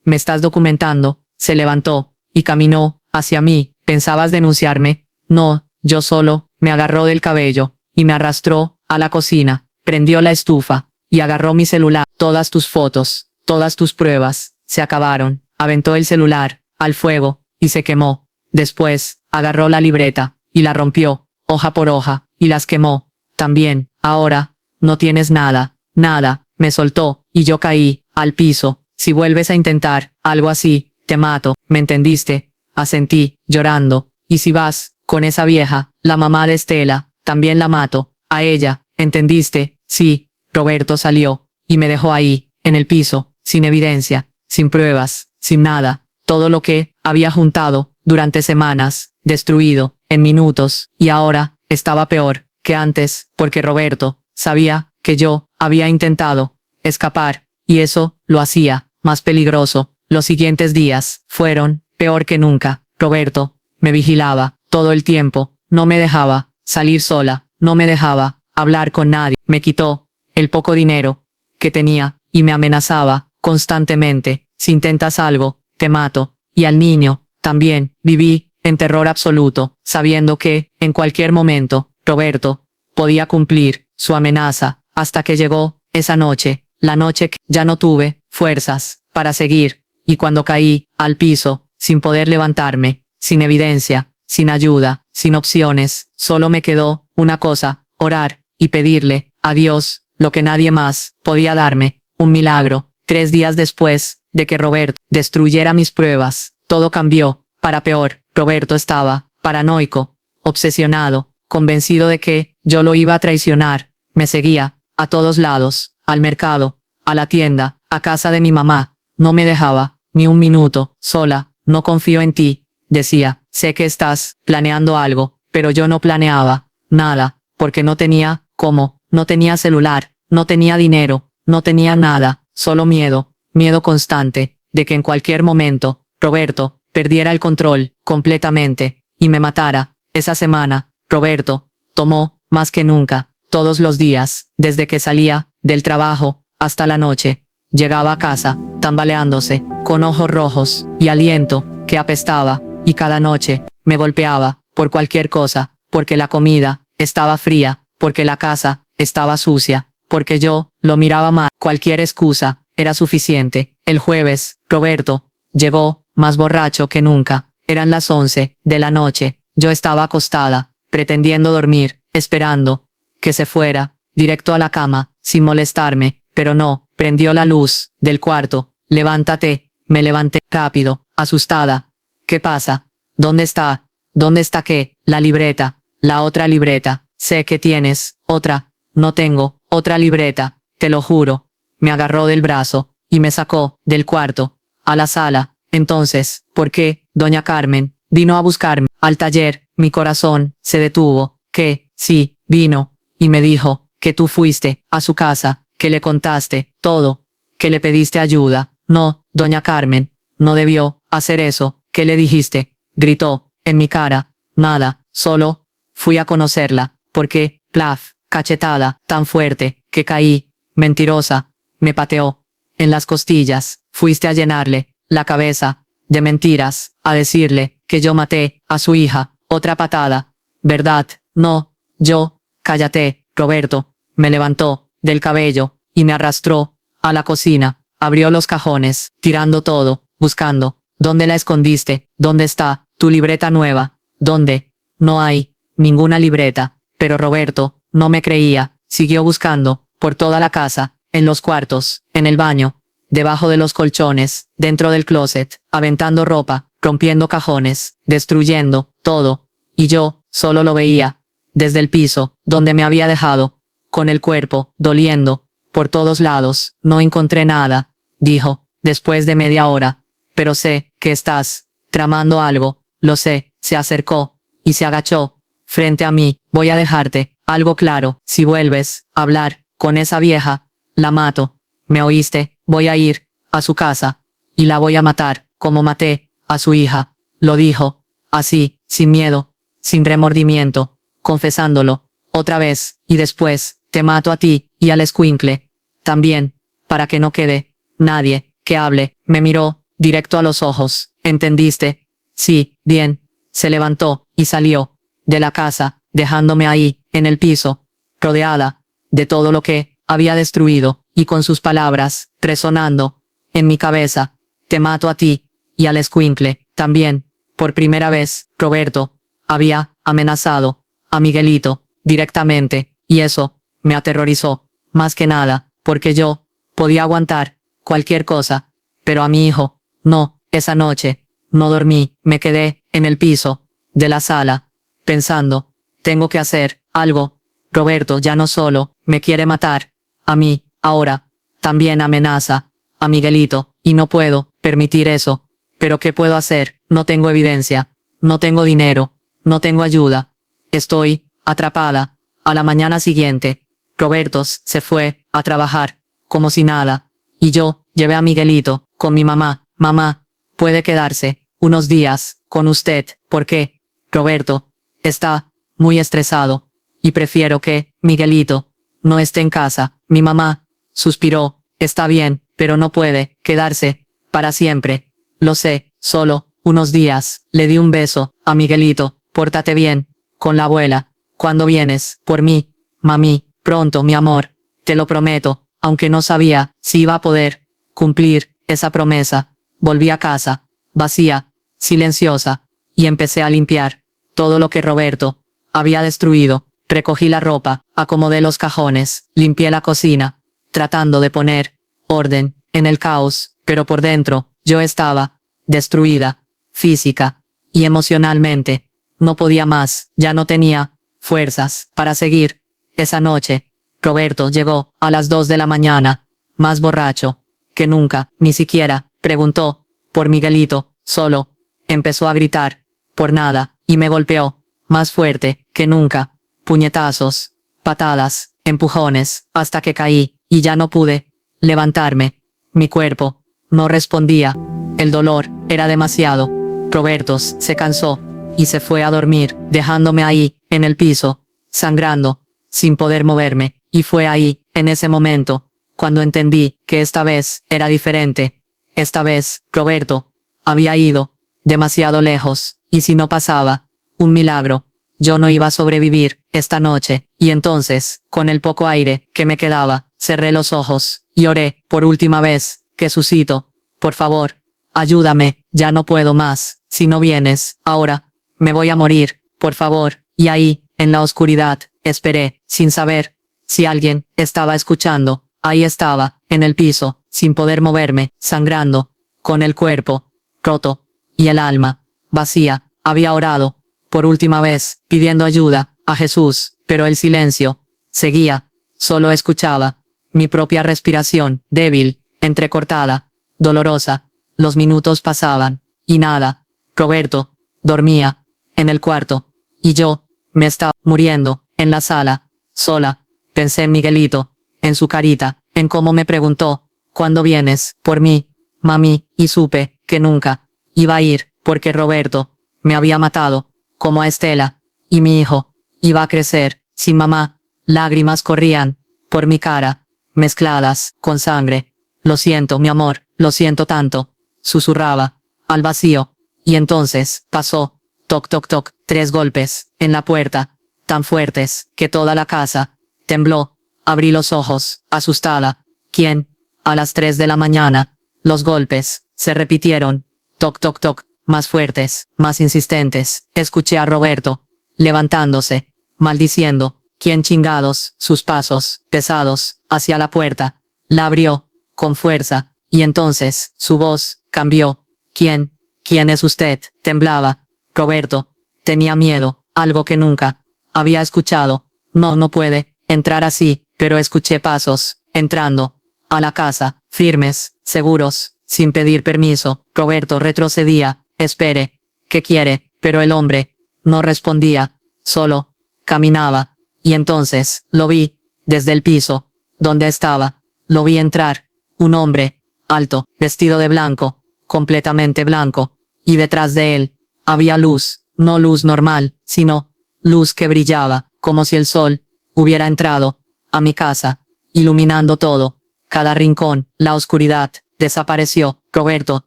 me estás documentando. Se levantó y caminó hacia mí. ¿Pensabas denunciarme? No, yo solo. Me agarró del cabello y me arrastró a la cocina. Prendió la estufa y agarró mi celular. Todas tus fotos, todas tus pruebas, se acabaron. Aventó el celular al fuego y se quemó. Después, agarró la libreta y la rompió, hoja por hoja, y las quemó. También, ahora, no tienes nada, nada. Me soltó y yo caí al piso. Si vuelves a intentar algo así, te mato. ¿Me entendiste? asentí, llorando. Y si vas con esa vieja, la mamá de Estela, también la mato, a ella, ¿entendiste? Sí. Roberto salió, y me dejó ahí, en el piso, sin evidencia, sin pruebas, sin nada. Todo lo que había juntado durante semanas, destruido, en minutos, y ahora estaba peor que antes, porque Roberto sabía que yo había intentado escapar, y eso lo hacía más peligroso. Los siguientes días fueron peor que nunca. Roberto me vigilaba todo el tiempo, no me dejaba salir sola, no me dejaba hablar con nadie, me quitó el poco dinero que tenía y me amenazaba constantemente: si intentas algo, te mato. Y al niño también. Viví en terror absoluto, sabiendo que, en cualquier momento, Roberto podía cumplir su amenaza, hasta que llegó esa noche, la noche que ya no tuve fuerzas para seguir, y cuando caí al piso, sin poder levantarme, sin evidencia, sin ayuda, sin opciones, solo me quedó una cosa: orar y pedirle a Dios lo que nadie más podía darme, un milagro. 3 días después de que Roberto destruyera mis pruebas, todo cambió para peor. Roberto estaba paranoico, obsesionado, convencido de que yo lo iba a traicionar. Me seguía a todos lados, al mercado, a la tienda, a casa de mi mamá. No me dejaba ni un minuto sola. No confío en ti, decía. Sé que estás planeando algo, pero yo no planeaba nada, porque no tenía cómo, no tenía celular, no tenía dinero, no tenía nada, solo miedo, miedo constante, de que en cualquier momento, Roberto perdiera el control completamente y me matara. Esa semana, Roberto tomó más que nunca, todos los días, desde que salía del trabajo hasta la noche. Llegaba a casa, tambaleándose, con ojos rojos y aliento que apestaba, y cada noche me golpeaba por cualquier cosa, porque la comida estaba fría, porque la casa estaba sucia, porque yo lo miraba mal. Cualquier excusa era suficiente. El jueves, Roberto llegó más borracho que nunca. Eran las 11 de la noche. Yo estaba acostada, pretendiendo dormir, esperando que se fuera directo a la cama, sin molestarme, pero no. Prendió la luz del cuarto. Levántate. Me levanté rápido, asustada. ¿Qué pasa? ¿Dónde está? ¿Dónde está qué? La libreta. La otra libreta. Sé que tienes otra. No tengo otra libreta, te lo juro. Me agarró del brazo y me sacó del cuarto a la sala. Entonces, ¿por qué doña Carmen vino a buscarme al taller? Mi corazón se detuvo. Que sí, vino y me dijo que tú fuiste a su casa, que le contaste todo, que le pediste ayuda. No, doña Carmen, no debió hacer eso. ¿Qué le dijiste? Gritó en mi cara. Nada, solo fui a conocerla, porque, plaf, cachetada tan fuerte que caí. Mentirosa. Me pateó en las costillas. Fuiste a llenarle la cabeza de mentiras, a decirle que yo maté a su hija. Otra patada. ¿Verdad? No. Yo. Cállate, Roberto. Me levantó del cabello y me arrastró a la cocina. Abrió los cajones, tirando todo, buscando. ¿Dónde la escondiste? ¿Dónde está tu libreta nueva? ¿Dónde? No hay ninguna libreta. Pero Roberto no me creía. Siguió buscando por toda la casa, en los cuartos, en el baño, debajo de los colchones, dentro del closet, aventando ropa, rompiendo cajones, destruyendo todo. Y yo solo lo veía desde el piso, donde me había dejado, con el cuerpo doliendo por todos lados. No encontré nada, dijo, después de media hora. Pero sé que estás tramando algo. Lo sé. Se acercó y se agachó frente a mí. Voy a dejarte algo claro. Si vuelves a hablar con esa vieja, la mato. ¿Me oíste? Voy a ir a su casa y la voy a matar, como maté a su hija. Lo dijo así, sin miedo, sin remordimiento, confesándolo otra vez. Y después te mato a ti y al escuincle también, para que no quede nadie que hable. Me miró directo a los ojos. ¿Entendiste? Sí, bien. Se levantó y salió de la casa, dejándome ahí, en el piso, rodeada de todo lo que había destruido, y con sus palabras resonando en mi cabeza. Te mato a ti y al escuincle también. Por primera vez, Roberto había amenazado a Miguelito directamente, y eso me aterrorizó, más que nada, porque yo podía aguantar cualquier cosa, pero a mi hijo, no. Esa noche No dormí, me quedé en el piso de la sala, pensando, tengo que hacer algo. Roberto ya no solo me quiere matar a mí, ahora también amenaza a Miguelito, y no puedo permitir eso. Pero ¿qué puedo hacer? No tengo evidencia, no tengo dinero, no tengo ayuda. Estoy atrapada. A la mañana siguiente, Roberto se fue a trabajar como si nada, y yo llevé a Miguelito con mi mamá. Mamá, puede quedarse unos días con usted, porque Roberto está muy estresado, y prefiero que Miguelito no esté en casa. Mi mamá suspiró, está bien, pero no puede quedarse para siempre. Lo sé, solo unos días. Le di un beso a Miguelito. Pórtate bien con la abuela. ¿Cuándo vienes por mí? Mami, pronto, mi amor. Te lo prometo, aunque no sabía si iba a poder cumplir esa promesa. Volví a casa, vacía, silenciosa, y empecé a limpiar todo lo que Roberto había destruido. Recogí la ropa, acomodé los cajones, limpié la cocina, tratando de poner orden en el caos, pero por dentro, yo estaba destruida, física y emocionalmente. No podía más, ya no tenía fuerzas para seguir. Esa noche, Roberto llegó a las 2 de la mañana, más borracho que nunca, ni siquiera preguntó por Miguelito, solo empezó a gritar por nada, y me golpeó más fuerte que nunca. Puñetazos, patadas, empujones, hasta que caí, y ya no pude levantarme. Mi cuerpo no respondía. El dolor era demasiado. Roberto se cansó y se fue a dormir, dejándome ahí, en el piso, sangrando, sin poder moverme, y fue ahí, en ese momento, cuando entendí que esta vez era diferente. Esta vez, Roberto había ido demasiado lejos, y si no pasaba un milagro, yo no iba a sobrevivir esta noche. Y entonces, con el poco aire que me quedaba, cerré los ojos y oré por última vez. Jesucito, por favor, ayúdame, ya no puedo más. Si no vienes ahora, me voy a morir, por favor. Y ahí, en la oscuridad, esperé, sin saber si alguien estaba escuchando. Ahí estaba, en el piso, sin poder moverme, sangrando, con el cuerpo roto y el alma vacía. Había orado por última vez, pidiendo ayuda a Jesús, pero el silencio seguía. Solo escuchaba mi propia respiración, débil, entrecortada, dolorosa. Los minutos pasaban, y nada. Roberto dormía en el cuarto, y yo me estaba muriendo en la sala, sola. Pensé en Miguelito, en su carita, en cómo me preguntó, ¿cuándo vienes por mí, mami? Y supe que nunca iba a ir, porque Roberto me había matado, como a Estela, y mi hijo iba a crecer sin mamá. Lágrimas corrían por mi cara, mezcladas con sangre. Lo siento, mi amor, lo siento tanto, susurraba al vacío. Y entonces pasó, toc toc toc, 3 golpes en la puerta, tan fuertes que toda la casa tembló. Abrí los ojos, asustada. ¿Quién? A las 3 de la mañana, los golpes se repitieron, toc toc toc, más fuertes, más insistentes. Escuché a Roberto levantándose, maldiciendo. ¿Quién chingados? Sus pasos, pesados, hacia la puerta. La abrió con fuerza, y entonces su voz cambió. ¿Quién? ¿Quién es usted? Temblaba. Roberto tenía miedo, algo que nunca había escuchado. No puede entrar así, pero escuché pasos entrando a la casa, firmes, seguros, sin pedir permiso. Roberto retrocedía. Espere, ¿qué quiere? Pero el hombre no respondía, solo caminaba. Y entonces lo vi desde el piso donde estaba. Lo vi entrar, un hombre alto, vestido de blanco, completamente blanco, y detrás de él había luz, no luz normal, sino luz que brillaba, como si el sol hubiera entrado a mi casa, iluminando todo, cada rincón. La oscuridad desapareció. Roberto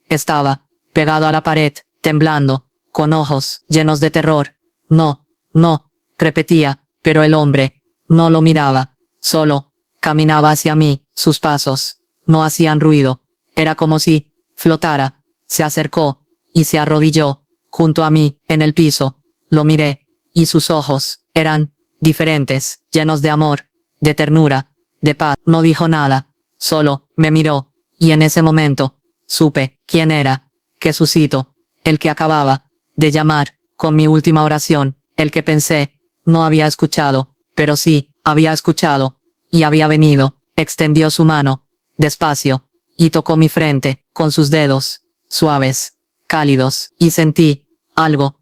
estaba pegado a la pared, temblando, con ojos llenos de terror. No, repetía, pero el hombre no lo miraba, solo caminaba hacia mí. Sus pasos no hacían ruido, era como si flotara. Se acercó y se arrodilló junto a mí en el piso. Lo miré, y sus ojos eran diferentes, llenos de amor, de ternura, de paz. No dijo nada, solo me miró, y en ese momento supe quién era. Jesucito el que acababa de llamar, con mi última oración, el que pensé, no había escuchado, pero sí, había escuchado, y había venido, extendió su mano, despacio, y tocó mi frente, con sus dedos, suaves, cálidos, y sentí, algo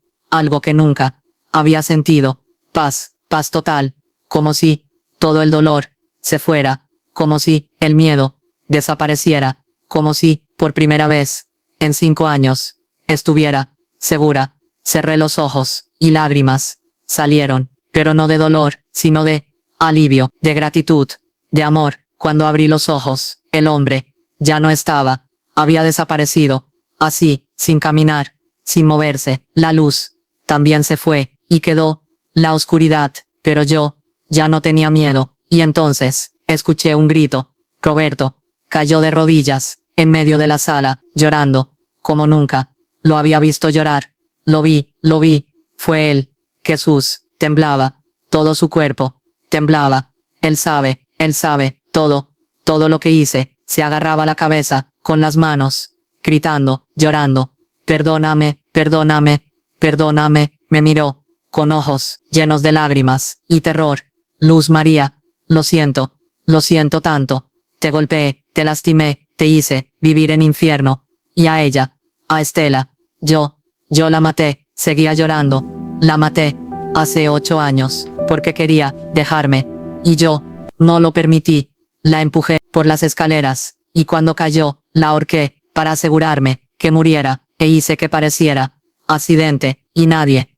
que nunca había sentido, paz, paz total, como si todo el dolor se fuera, como si el miedo desapareciera, como si, por primera vez, en 5 años, estuviera segura. Cerré los ojos, y lágrimas salieron, pero no de dolor, sino de alivio, de gratitud, de amor. Cuando abrí los ojos, el hombre ya no estaba, había desaparecido, así, sin caminar, sin moverse. La luz también se fue, y quedó la oscuridad, pero yo ya no tenía miedo, y entonces escuché un grito. Roberto cayó de rodillas, en medio de la sala, llorando, como nunca lo había visto llorar. Lo vi, fue él. Jesús temblaba, todo su cuerpo temblaba. Él sabe, todo lo que hice. Se agarraba la cabeza, con las manos, gritando, llorando. Perdóname, perdóname, perdóname. Me miró, con ojos llenos de lágrimas y terror. Luz María, lo siento tanto. Te golpeé, te lastimé, te hice vivir en infierno. Y a ella, a Estela, yo la maté, seguía llorando. La maté, hace 8 años, porque quería dejarme. Y yo no lo permití. La empujé por las escaleras, y cuando cayó, la ahorqué, para asegurarme que muriera, e hice que pareciera accidente, y nadie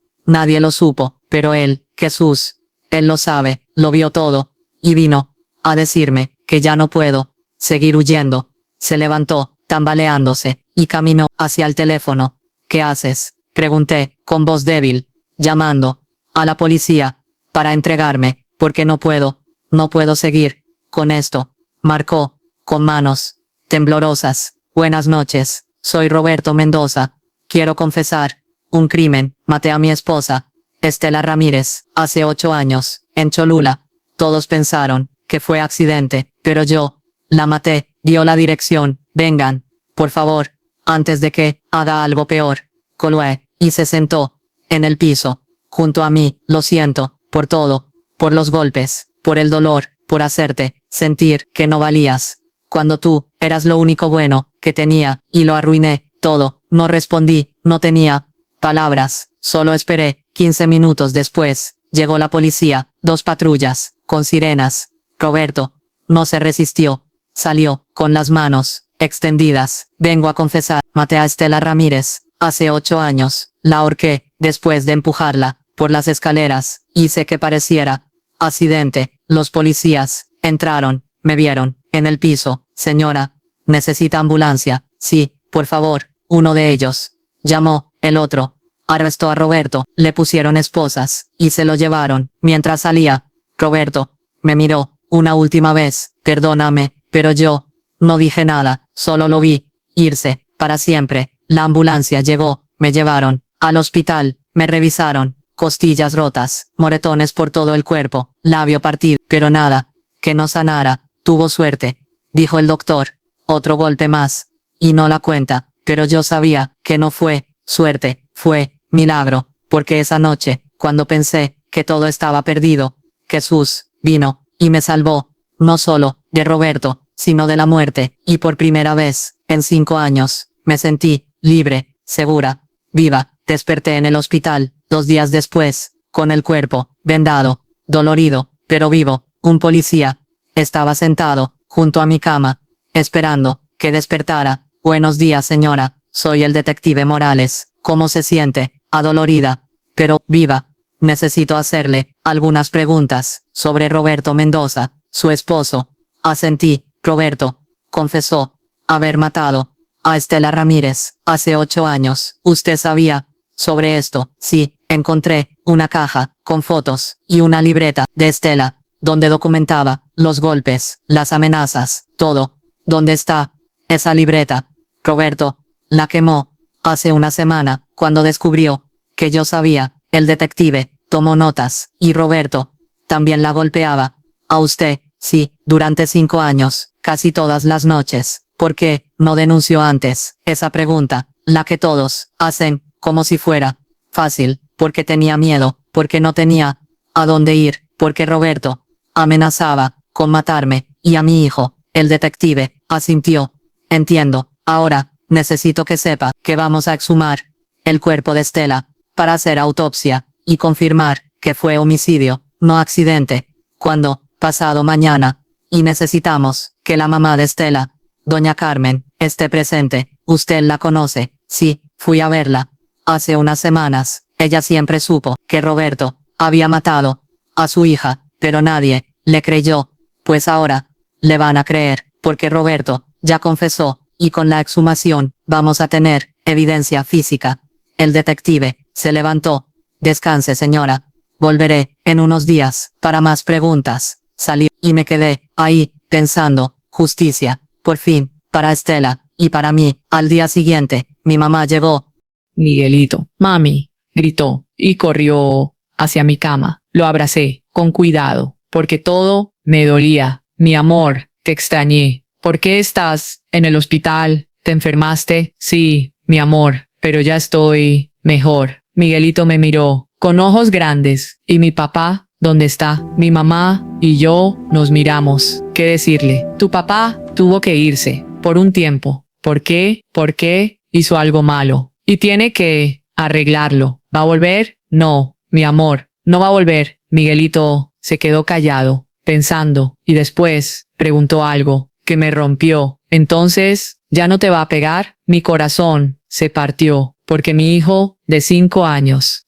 lo supo, pero él, Jesús, él lo sabe, lo vio todo, y vino a decirme que ya no puedo seguir huyendo. Se levantó, tambaleándose, y caminó hacia el teléfono. ¿Qué haces?, pregunté, con voz débil. Llamando a la policía para entregarme, porque no puedo seguir con esto. Marcó, con manos temblorosas. Buenas noches, soy Roberto Mendoza. Quiero confesar un crimen. Maté a mi esposa, Estela Ramírez, hace 8 años, en Cholula. Todos pensaron que fue accidente, pero yo la maté. Dio la dirección. Vengan, por favor, antes de que haga algo peor. Colé, y se sentó en el piso, junto a mí. Lo siento por todo, por los golpes, por el dolor, por hacerte sentir que no valías, cuando tú eras lo único bueno que tenía, y lo arruiné todo. No respondí, no tenía palabras, solo esperé. 15 minutos después, llegó la policía, 2 patrullas, con sirenas. Roberto no se resistió, salió, con las manos extendidas. Vengo a confesar, maté a Estela Ramírez, hace 8 años, la ahorqué, después de empujarla por las escaleras. Hice que pareciera accidente. Los policías entraron, me vieron en el piso. Señora, ¿necesita ambulancia? Sí, por favor. Uno de ellos llamó, el otro arrestó a Roberto, le pusieron esposas, y se lo llevaron. Mientras salía, Roberto me miró una última vez. Perdóname, pero yo no dije nada, solo lo vi irse, para siempre. La ambulancia llegó, me llevaron al hospital, me revisaron, costillas rotas, moretones por todo el cuerpo, labio partido, pero nada que no sanara. Tuvo suerte, dijo el doctor. Otro golpe más, y no la cuenta, pero yo sabía que no fue suerte, fue milagro, porque esa noche, cuando pensé que todo estaba perdido, Jesús vino y me salvó, no solo de Roberto, sino de la muerte, y por primera vez en 5 años, me sentí libre, segura, viva. Desperté en el hospital, 2 días después, con el cuerpo vendado, dolorido, pero vivo. Un policía estaba sentado junto a mi cama, esperando que despertara. Buenos días, señora, soy el detective Morales. ¿Cómo se siente? Adolorida, pero viva. Necesito hacerle algunas preguntas sobre Roberto Mendoza, su esposo. Asentí. Roberto confesó haber matado a Estela Ramírez hace 8 años. ¿Usted sabía sobre esto? Sí, encontré una caja con fotos y una libreta de Estela, donde documentaba los golpes, las amenazas, todo. ¿Dónde está esa libreta? Roberto la quemó hace una semana, cuando descubrió que yo sabía. El detective tomó notas, y Roberto también la golpeaba. ¿A usted? Sí, durante 5 años, casi todas las noches. ¿Por qué no denunció antes? Esa pregunta la que todos hacen como si fuera fácil, porque tenía miedo, porque no tenía a dónde ir, porque Roberto amenazaba con matarme, y a mi hijo. El detective asintió. Entiendo. Ahora, necesito que sepa que vamos a exhumar el cuerpo de Estela para hacer autopsia y confirmar que fue homicidio, no accidente. ¿Cuándo? Pasado mañana. Y necesitamos que la mamá de Estela, doña Carmen, esté presente. Usted la conoce. Sí, fui a verla hace unas semanas. Ella siempre supo que Roberto había matado a su hija, pero nadie le creyó. Pues ahora le van a creer, porque Roberto ya confesó, y con la exhumación vamos a tener evidencia física. El detective se levantó. Descanse, señora. Volveré en unos días para más preguntas. Salí y me quedé ahí pensando, justicia, por fin, para Estela y para mí. Al día siguiente, mi mamá llegó. Miguelito, mami, gritó y corrió hacia mi cama. Lo abracé con cuidado, porque todo me dolía. Mi amor, te extrañé. ¿Por qué estás en el hospital? ¿Te enfermaste? Sí, mi amor, pero ya estoy mejor. Miguelito me miró con ojos grandes. ¿Y mi papá? ¿Dónde está? Mi mamá y yo nos miramos. ¿Qué decirle? Tu papá tuvo que irse por un tiempo. ¿Por qué? ¿Por qué hizo algo malo? Y tiene que arreglarlo. ¿Va a volver? No, mi amor, no va a volver. Miguelito se quedó callado, pensando, y después preguntó algo que me rompió. Entonces, ¿ya no te va a pegar? Mi corazón se partió, porque mi hijo de 5 años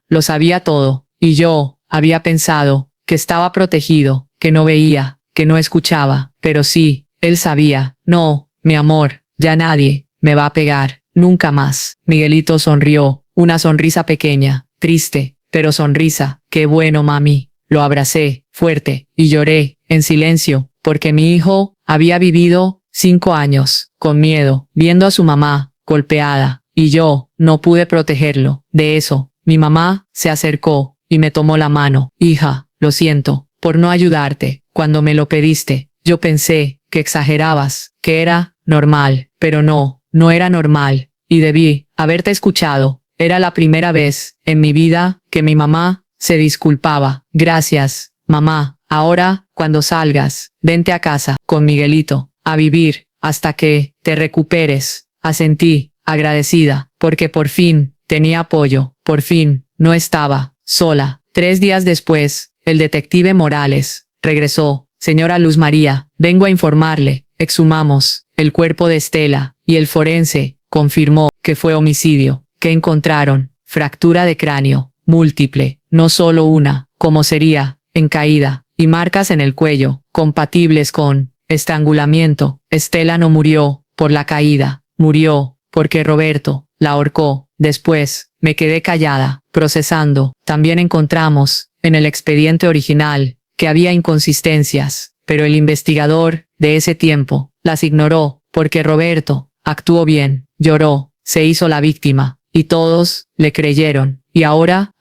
lo sabía todo, y yo había pensado que estaba protegido, que no veía, que no escuchaba, pero sí, él sabía. No, mi amor, ya nadie me va a pegar, nunca más. Miguelito sonrió, una sonrisa pequeña, triste, pero sonrisa. Qué bueno, mami. Lo abracé fuerte y lloré en silencio, porque mi hijo había vivido 5 años con miedo, viendo a su mamá golpeada, y yo no pude protegerlo de eso. Mi mamá se acercó y me tomó la mano. Hija, lo siento por no ayudarte cuando me lo pediste. Yo pensé que exagerabas, que era normal, pero no era normal, y debí haberte escuchado. Era la primera vez en mi vida que mi mamá se disculpaba. Gracias, mamá. Ahora, cuando salgas, vente a casa con Miguelito, a vivir, hasta que te recuperes. Asentí, agradecida, porque por fin tenía apoyo, por fin no estaba sola. 3 días después, el detective Morales regresó. Señora Luz María, vengo a informarle, exhumamos el cuerpo de Estela, y el forense confirmó que fue homicidio. ¿Qué encontraron? Fractura de cráneo, múltiple, no solo una, como sería, en caída, y marcas en el cuello, compatibles con estrangulamiento. Estela no murió por la caída, murió porque Roberto la ahorcó. Después, me quedé callada, procesando. También encontramos, en el expediente original, que había inconsistencias, pero el investigador de ese tiempo las ignoró, porque Roberto actuó bien, lloró, se hizo la víctima, y todos le creyeron. Y ahora,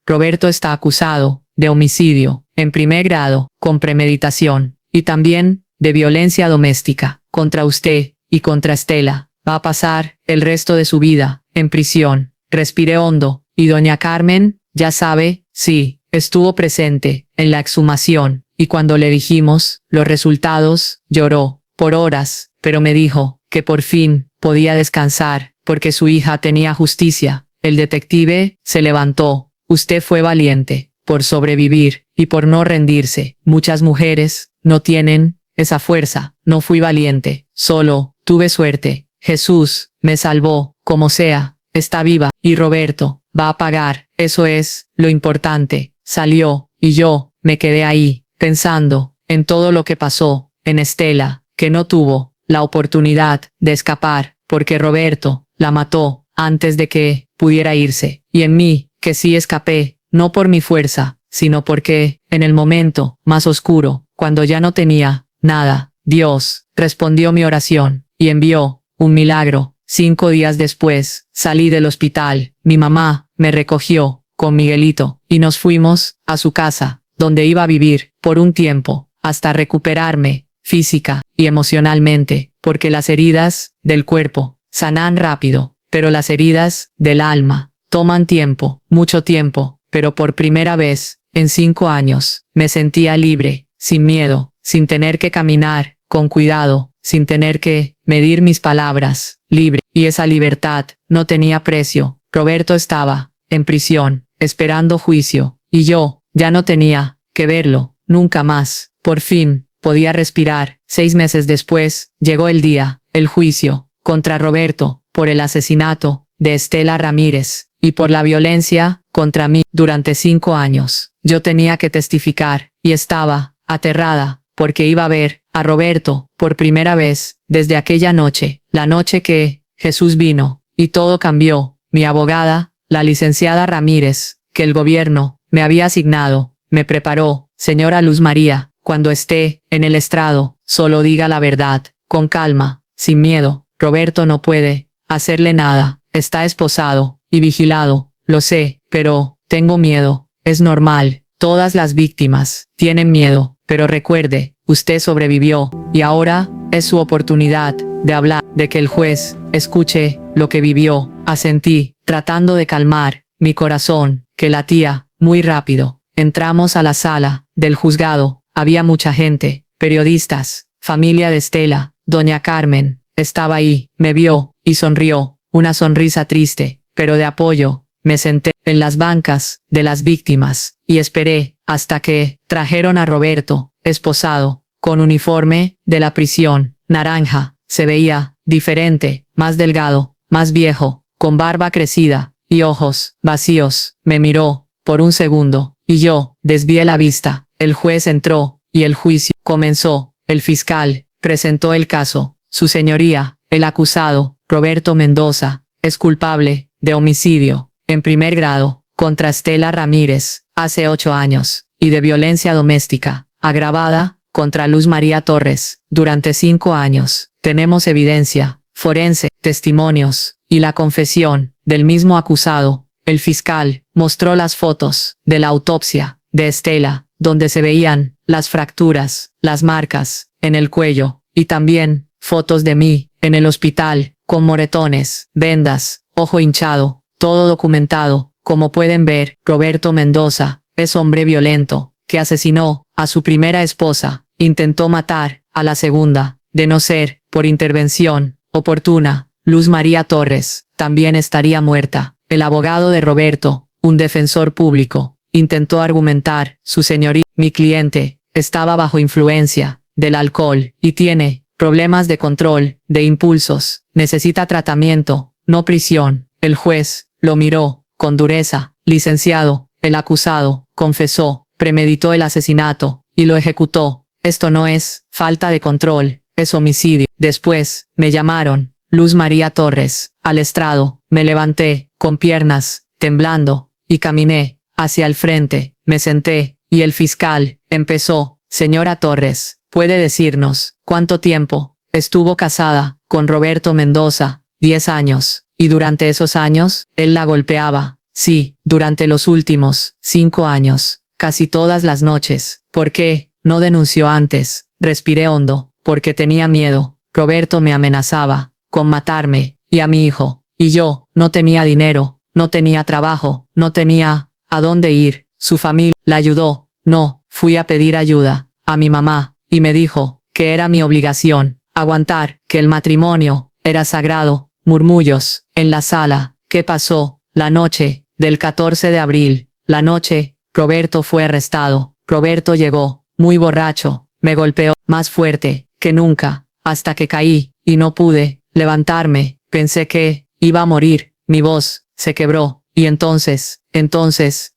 Roberto está acusado de homicidio en primer grado, con premeditación, y también de violencia doméstica, contra usted y contra Estela. Va a pasar el resto de su vida en prisión. Respiré hondo, y doña Carmen, ya sabe, sí, estuvo presente en la exhumación, y cuando le dijimos los resultados, lloró por horas, pero me dijo que por fin podía descansar, porque su hija tenía justicia. El detective se levantó. Usted fue valiente por sobrevivir y por no rendirse. Muchas mujeres no tienen esa fuerza. No fui valiente, solo tuve suerte. Jesús me salvó, como sea, está viva, y Roberto va a pagar. Eso es lo importante. Salió, y yo me quedé ahí, pensando en todo lo que pasó, en Estela, que no tuvo la oportunidad de escapar, porque Roberto la mató antes de que pudiera irse, y en mí, que sí escapé, no por mi fuerza, sino porque, en el momento más oscuro, cuando ya no tenía nada, Dios respondió mi oración, y envió un milagro. 5 días después, salí del hospital. Mi mamá me recogió con Miguelito, y nos fuimos a su casa, donde iba a vivir por un tiempo, hasta recuperarme física y emocionalmente, porque las heridas del cuerpo sanan rápido, pero las heridas del alma toman tiempo, mucho tiempo, pero por primera vez, en 5 años, me sentía libre, sin miedo, sin tener que caminar, con cuidado, sin tener que medir mis palabras, libre, y esa libertad no tenía precio. Roberto estaba en prisión, esperando juicio, y yo ya no tenía que verlo, nunca más. Por fin, podía respirar. 6 meses después, llegó el día, el juicio, contra Roberto, por el asesinato de Estela Ramírez, y por la violencia contra mí durante 5 años. Yo tenía que testificar, y estaba aterrada, porque iba a ver a Roberto por primera vez desde aquella noche, la noche que Jesús vino, y todo cambió. Mi abogada, la licenciada Ramírez, que el gobierno me había asignado, me preparó. Señora Luz María, cuando esté en el estrado, solo diga la verdad, con calma, sin miedo. Roberto no puede hacerle nada, está esposado y vigilado, lo sé, pero tengo miedo. Es normal, todas las víctimas tienen miedo, pero recuerde, usted sobrevivió, y ahora es su oportunidad de hablar, de que el juez escuche lo que vivió. Asentí, tratando de calmar mi corazón, que latía muy rápido. Entramos a la sala del juzgado, había mucha gente, periodistas, familia de Estela, doña Carmen, estaba ahí, me vio, y sonrió, una sonrisa triste, pero de apoyo. Me senté en las bancas de las víctimas, y esperé, hasta que trajeron a Roberto, esposado, con uniforme de la prisión, naranja, se veía diferente, más delgado, más viejo, con barba crecida, y ojos vacíos. Me miró, por un segundo, y yo desvié la vista. El juez entró, y el juicio comenzó. El fiscal presentó el caso. Su señoría, el acusado, Roberto Mendoza, es culpable de homicidio en primer grado contra Estela Ramírez, hace 8 años, y de violencia doméstica agravada contra Luz María Torres, durante 5 años. Tenemos evidencia forense, testimonios, y la confesión del mismo acusado. El fiscal mostró las fotos de la autopsia de Estela, donde se veían las fracturas, las marcas en el cuello, y también fotos de mí en el hospital, con moretones, vendas, ojo hinchado, todo documentado. Como pueden ver, Roberto Mendoza es hombre violento, que asesinó a su primera esposa, intentó matar a la segunda. De no ser por intervención oportuna, Luz María Torres también estaría muerta. El abogado de Roberto, un defensor público, intentó argumentar: su señoría, mi cliente estaba bajo influencia del alcohol y tiene problemas de control de impulsos, necesita tratamiento, no prisión. El juez lo miró con dureza. Licenciado, el acusado confesó, premeditó el asesinato y lo ejecutó. Esto no es falta de control, es homicidio. Después me llamaron Luz María Torres al estrado. Me levanté con piernas temblando y caminé hacia el frente. Me senté y el fiscal empezó: señora Torres, ¿puede decirnos cuánto tiempo estuvo casada con Roberto Mendoza? 10 años. ¿Y durante esos años, él la golpeaba? Sí, durante los últimos 5 años, casi todas las noches. ¿Por qué no denunció antes? Respiré hondo, porque tenía miedo. Roberto me amenazaba con matarme, y a mi hijo. Y yo no tenía dinero, no tenía trabajo, no tenía a dónde ir. Su familia la ayudó. No, fui a pedir ayuda a mi mamá, y me dijo que era mi obligación aguantar, que el matrimonio era sagrado. Murmullos en la sala. ¿Qué pasó? La noche del 14 de abril, la noche, Roberto fue arrestado. Roberto llegó, muy borracho, me golpeó más fuerte que nunca, hasta que caí, y no pude levantarme. Pensé que iba a morir, mi voz se quebró, y entonces,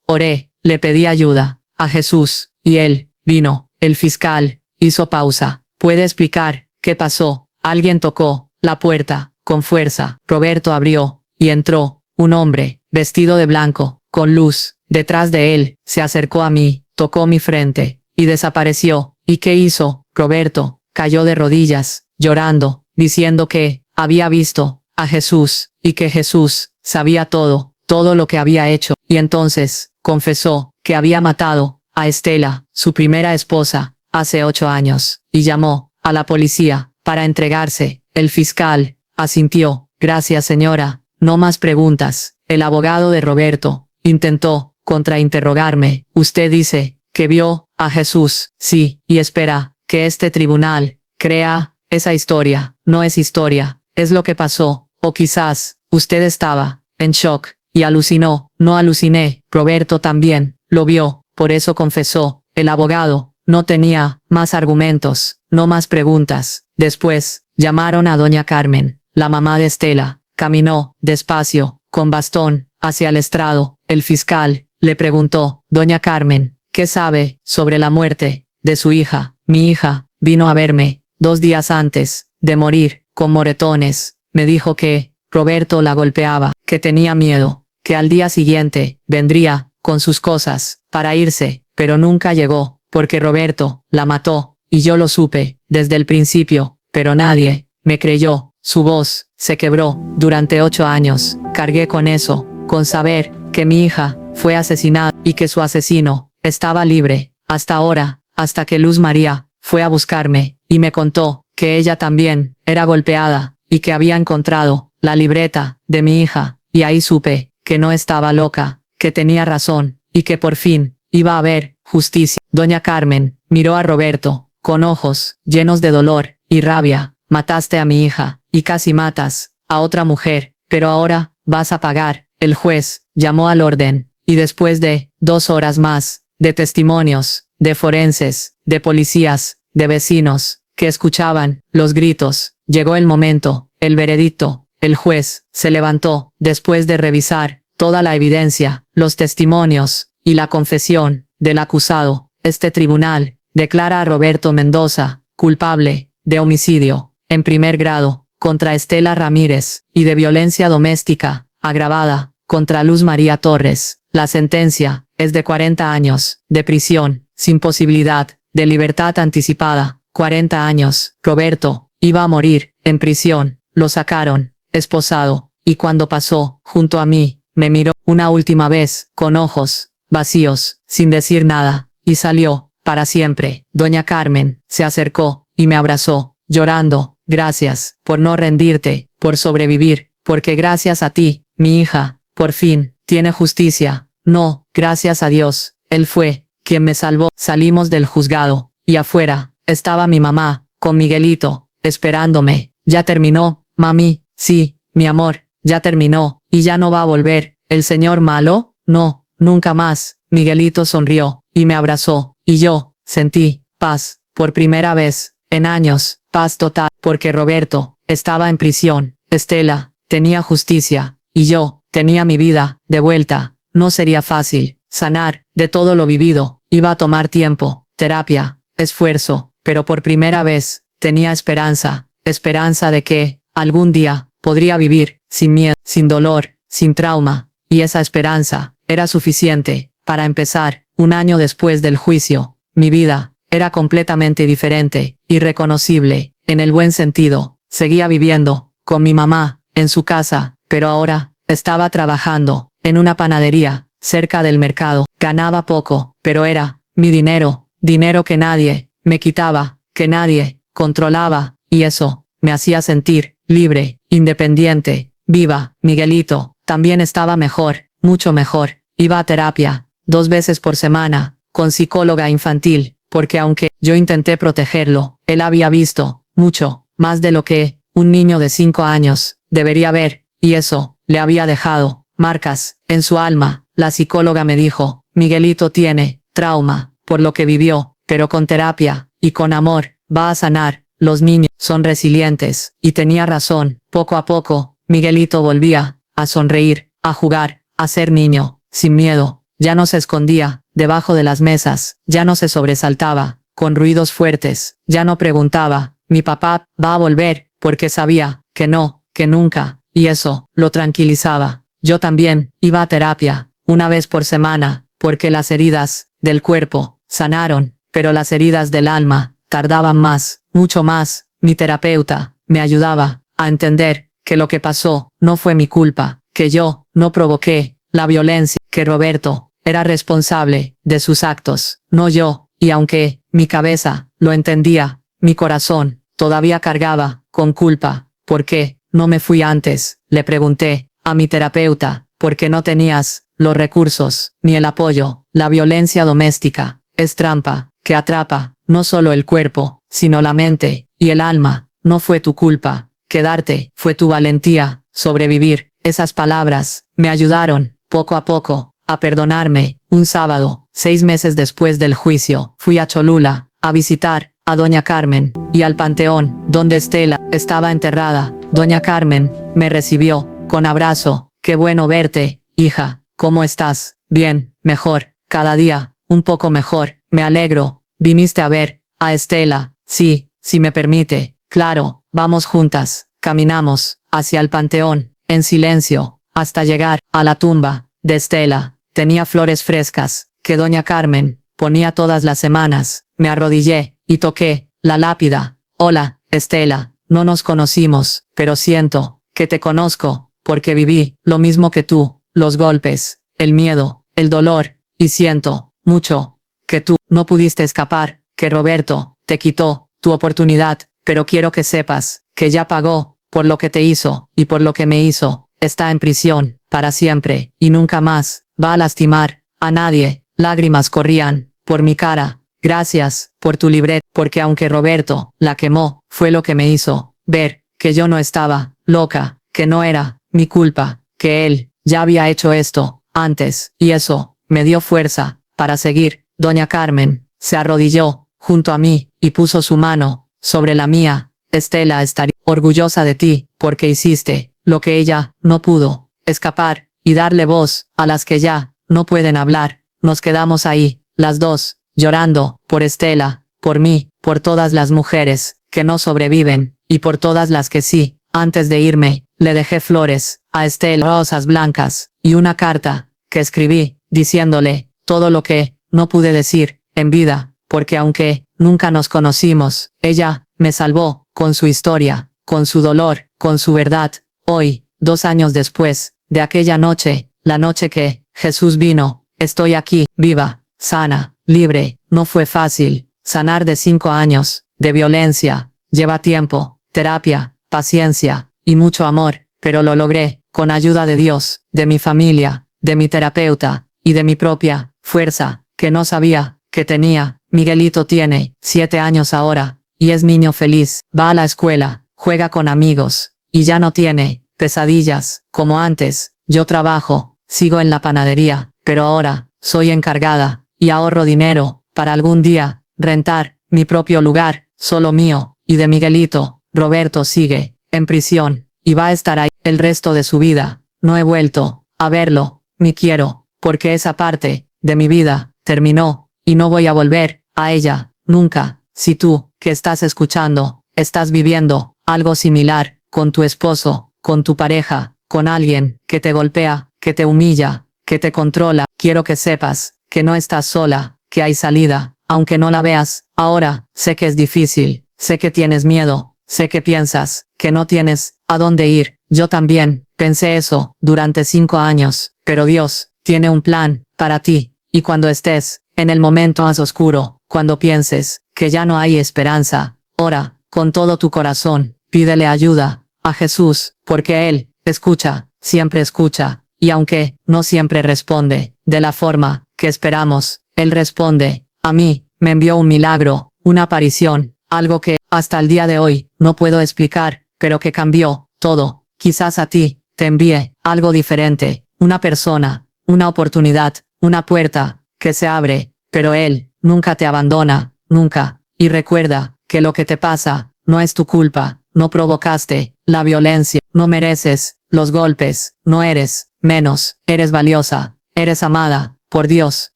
oré, le pedí ayuda a Jesús, y él vino. El fiscal hizo pausa. ¿Puede explicar qué pasó? Alguien tocó la puerta con fuerza. Roberto abrió, y entró un hombre, vestido de blanco, con luz. Detrás de él, se acercó a mí, tocó mi frente, y desapareció. ¿Y qué hizo? Roberto cayó de rodillas, llorando, diciendo que había visto a Jesús, y que Jesús sabía todo lo que había hecho. Y entonces, confesó que había matado a Estela, su primera esposa, hace 8 años, y llamó a la policía para entregarse. El fiscal asintió. Gracias, señora. No más preguntas. El abogado de Roberto intentó contrainterrogarme. Usted dice que vio a Jesús. Sí, y espera que este tribunal crea esa historia. No es historia, es lo que pasó. O quizás usted estaba en shock y alucinó. No aluciné. Roberto también lo vio, por eso confesó. El abogado no tenía más argumentos, no más preguntas. Después llamaron a doña Carmen, la mamá de Estela. Caminó despacio, con bastón, hacia el estrado. El fiscal le preguntó: doña Carmen, ¿qué sabe sobre la muerte de su hija? Mi hija vino a verme 2 días antes de morir, con moretones. Me dijo que Roberto la golpeaba, que tenía miedo, que al día siguiente vendría con sus cosas para irse, pero nunca llegó, porque Roberto la mató, y yo lo supe desde el principio, pero nadie me creyó. Su voz se quebró. Durante 8 años cargué con eso, con saber que mi hija fue asesinada y que su asesino estaba libre, hasta ahora, hasta que Luz María fue a buscarme y me contó que ella también era golpeada y que había encontrado la libreta de mi hija, y ahí supe que no estaba loca, que tenía razón y que por fin iba a haber justicia. Doña Carmen miró a Roberto con ojos llenos de dolor y rabia. Mataste a mi hija y casi matas a otra mujer, pero ahora vas a pagar. El juez llamó al orden y después de 2 horas más de testimonios, de forenses, de policías, de vecinos que escuchaban los gritos, llegó el momento, el veredicto. El juez se levantó después de revisar toda la evidencia, los testimonios y la confesión del acusado. Este tribunal declara a Roberto Mendoza culpable de homicidio en primer grado contra Estela Ramírez y de violencia doméstica agravada contra Luz María Torres. La sentencia es de 40 años de prisión sin posibilidad de libertad anticipada. 40 años. Roberto iba a morir en prisión. Lo sacaron esposado, y cuando pasó junto a mí, me miró una última vez con ojos vacíos, sin decir nada, y salió para siempre. Doña Carmen se acercó y me abrazó, llorando. Gracias por no rendirte, por sobrevivir, porque gracias a ti, mi hija, por fin, tiene justicia. No, gracias a Dios, Él fue quien me salvó. Salimos del juzgado, y afuera estaba mi mamá, con Miguelito, esperándome. Ya terminó, mami. Sí, mi amor, ya terminó, y ya no va a volver. ¿El señor malo? No, nunca más. Miguelito sonrió, y me abrazó, y yo sentí paz, por primera vez en años, paz total, porque Roberto estaba en prisión, Estela tenía justicia, y yo tenía mi vida de vuelta. No sería fácil sanar de todo lo vivido, iba a tomar tiempo, terapia, esfuerzo, pero por primera vez tenía esperanza, esperanza de que algún día podría vivir sin miedo, sin dolor, sin trauma, y esa esperanza era suficiente para empezar. 1 año después del juicio, mi vida era completamente diferente, irreconocible, en el buen sentido. Seguía viviendo con mi mamá en su casa, pero ahora estaba trabajando en una panadería cerca del mercado. Ganaba poco, pero era mi dinero, dinero que nadie me quitaba, que nadie controlaba, y eso me hacía sentir libre, independiente, viva. Miguelito también estaba mejor, mucho mejor. Iba a terapia 2 veces por semana, con psicóloga infantil, porque aunque yo intenté protegerlo, él había visto mucho más de lo que un niño de 5 años debería ver, y eso le había dejado marcas en su alma. La psicóloga me dijo: Miguelito tiene trauma por lo que vivió, pero con terapia y con amor va a sanar. Los niños son resilientes, y tenía razón. Poco a poco, Miguelito volvía a sonreír, a jugar, a ser niño, sin miedo. Ya no se escondía debajo de las mesas, ya no se sobresaltaba con ruidos fuertes, ya no preguntaba: mi papá va a volver, porque sabía que no, que nunca, y eso lo tranquilizaba. Yo también iba a terapia 1 vez por semana, porque las heridas del cuerpo sanaron, pero las heridas del alma tardaban más, mucho más. Mi terapeuta me ayudaba a entender que lo que pasó no fue mi culpa, que yo no provoqué la violencia, que Roberto era responsable de sus actos, no yo, y aunque mi cabeza lo entendía, mi corazón todavía cargaba con culpa, porque no me fui antes? Le pregunté a mi terapeuta, porque no tenías los recursos, ni el apoyo. La violencia doméstica es trampa que atrapa no solo el cuerpo, sino la mente y el alma. No fue tu culpa quedarte, fue tu valentía sobrevivir. Esas palabras me ayudaron, poco a poco, a perdonarme. Un sábado, 6 meses después del juicio, fui a Cholula a visitar a Doña Carmen y al panteón donde Estela estaba enterrada. Doña Carmen me recibió con abrazo. Qué bueno verte, hija. ¿Cómo estás? Bien, mejor, cada día, un poco mejor. Me alegro. ¿Viniste a ver a Estela? Sí, si me permite. Claro, vamos juntas. Caminamos hacia el panteón, en silencio, hasta llegar a la tumba de Estela. Tenía flores frescas, que Doña Carmen ponía todas las semanas. Me arrodillé y toqué la lápida. Hola, Estela, no nos conocimos, pero siento que te conozco, porque viví lo mismo que tú, los golpes, el miedo, el dolor, y siento mucho que tú no pudiste escapar, que Roberto te quitó tu oportunidad, pero quiero que sepas que ya pagó por lo que te hizo y por lo que me hizo. Está en prisión para siempre y nunca más va a lastimar a nadie. Lágrimas corrían por mi cara. Gracias por tu libreta, porque aunque Roberto la quemó, fue lo que me hizo ver que yo no estaba loca, que no era mi culpa, que él ya había hecho esto antes, y eso me dio fuerza para seguir. Doña Carmen se arrodilló junto a mí y puso su mano sobre la mía. Estela estaría orgullosa de ti, porque hiciste lo que ella no pudo, escapar y darle voz a las que ya no pueden hablar. Nos quedamos ahí, las dos, llorando por Estela, por mí, por todas las mujeres que no sobreviven, y por todas las que sí. Antes de irme, le dejé flores a Estela, rosas blancas, y una carta que escribí, diciéndole todo lo que no pude decir en vida, porque aunque nunca nos conocimos, ella me salvó con su historia, con su dolor, con su verdad. Hoy, 2 años después de aquella noche, la noche que Jesús vino, estoy aquí, viva, sana, libre. No fue fácil sanar de 5 años de violencia. Lleva tiempo, terapia, paciencia y mucho amor, pero lo logré con ayuda de Dios, de mi familia, de mi terapeuta y de mi propia fuerza, que no sabía que tenía. Miguelito tiene 7 años ahora y es niño feliz. Va a la escuela, juega con amigos y ya no tiene pesadillas como antes. Yo trabajo, sigo en la panadería, pero ahora soy encargada y ahorro dinero para algún día rentar mi propio lugar, solo mío, y de Miguelito. Roberto sigue en prisión y va a estar ahí el resto de su vida. No he vuelto a verlo, ni quiero, porque esa parte de mi vida terminó y no voy a volver a ella nunca. Si tú, que estás escuchando, estás viviendo algo similar con tu esposo, con tu pareja, con alguien que te golpea, que te humilla, que te controla, quiero que sepas que no estás sola, que hay salida, aunque no la veas ahora. Sé que es difícil, sé que tienes miedo, sé que piensas que no tienes a dónde ir. Yo también pensé eso durante 5 años, pero Dios tiene un plan para ti, y cuando estés en el momento más oscuro, cuando pienses que ya no hay esperanza, ora con todo tu corazón, pídele ayuda a Jesús, porque Él escucha, siempre escucha, y aunque no siempre responde de la forma que esperamos, Él responde. A mí me envió un milagro, una aparición, algo que hasta el día de hoy no puedo explicar, pero que cambió todo. Quizás a ti te envíe algo diferente, una persona, una oportunidad, una puerta que se abre, pero Él nunca te abandona, nunca. Y recuerda que lo que te pasa no es tu culpa, no provocaste la violencia, no mereces los golpes, no eres menos, eres valiosa, eres amada por Dios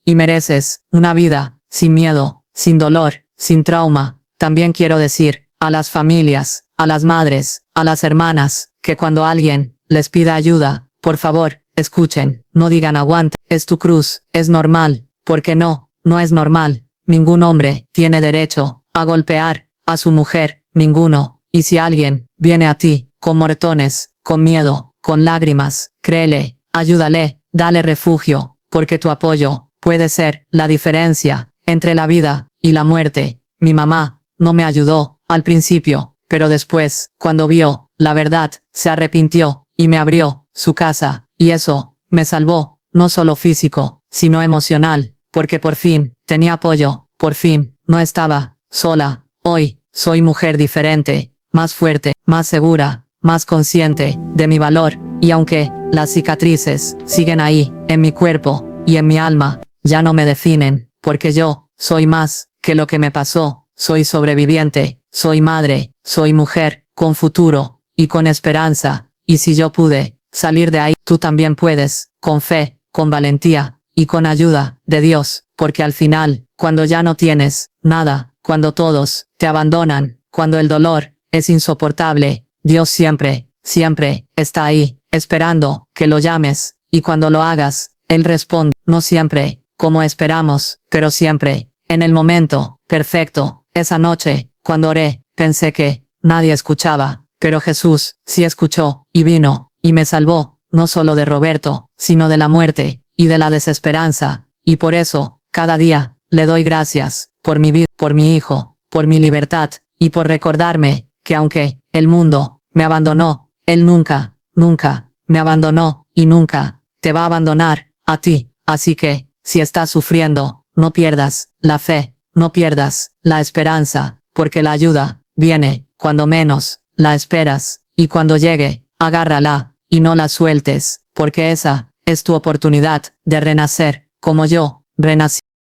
y mereces una vida sin miedo, sin dolor, sin trauma. También quiero decir a las familias, a las madres, a las hermanas, que cuando alguien les pida ayuda, por favor, escuchen, no digan aguanta, es tu cruz, es normal, porque no es normal. Ningún hombre tiene derecho a golpear a su mujer, ninguno. Y si alguien viene a ti con moretones, con miedo, con lágrimas, créele, ayúdale, dale refugio, porque tu apoyo puede ser la diferencia entre la vida y la muerte. Mi mamá no me ayudó al principio, Pero después, cuando vio la verdad, se arrepintió y me abrió su casa, y eso me salvó, no solo físico, sino emocional, porque por fin tenía apoyo, por fin no estaba sola. Hoy soy mujer diferente, más fuerte, más segura, más consciente de mi valor, y aunque las cicatrices siguen ahí, en mi cuerpo y en mi alma, ya no me definen, porque yo soy más que lo que me pasó, soy sobreviviente, soy madre, soy mujer, con futuro y con esperanza, y si yo pude salir de ahí, tú también puedes, con fe, con valentía y con ayuda de Dios, porque al final, cuando ya no tienes nada, cuando todos te abandonan, cuando el dolor es insoportable, Dios siempre, siempre está ahí, esperando que lo llames, y cuando lo hagas, Él responde, no siempre, como esperamos, pero siempre, en el momento perfecto. Esa noche, cuando oré, pensé que nadie escuchaba, pero Jesús sí escuchó, y vino, y me salvó, no solo de Roberto, sino de la muerte, y de la desesperanza, y por eso, cada día, le doy gracias, por mi vida, por mi hijo, por mi libertad, y por recordarme, que aunque el mundo me abandonó, Él nunca, nunca, me abandonó, y nunca, te va a abandonar, a ti. Así que, si estás sufriendo, no pierdas la fe, no pierdas la esperanza, porque la ayuda viene cuando menos la esperas, y cuando llegue, agárrala, y no la sueltes, porque esa es tu oportunidad de renacer, como yo renací.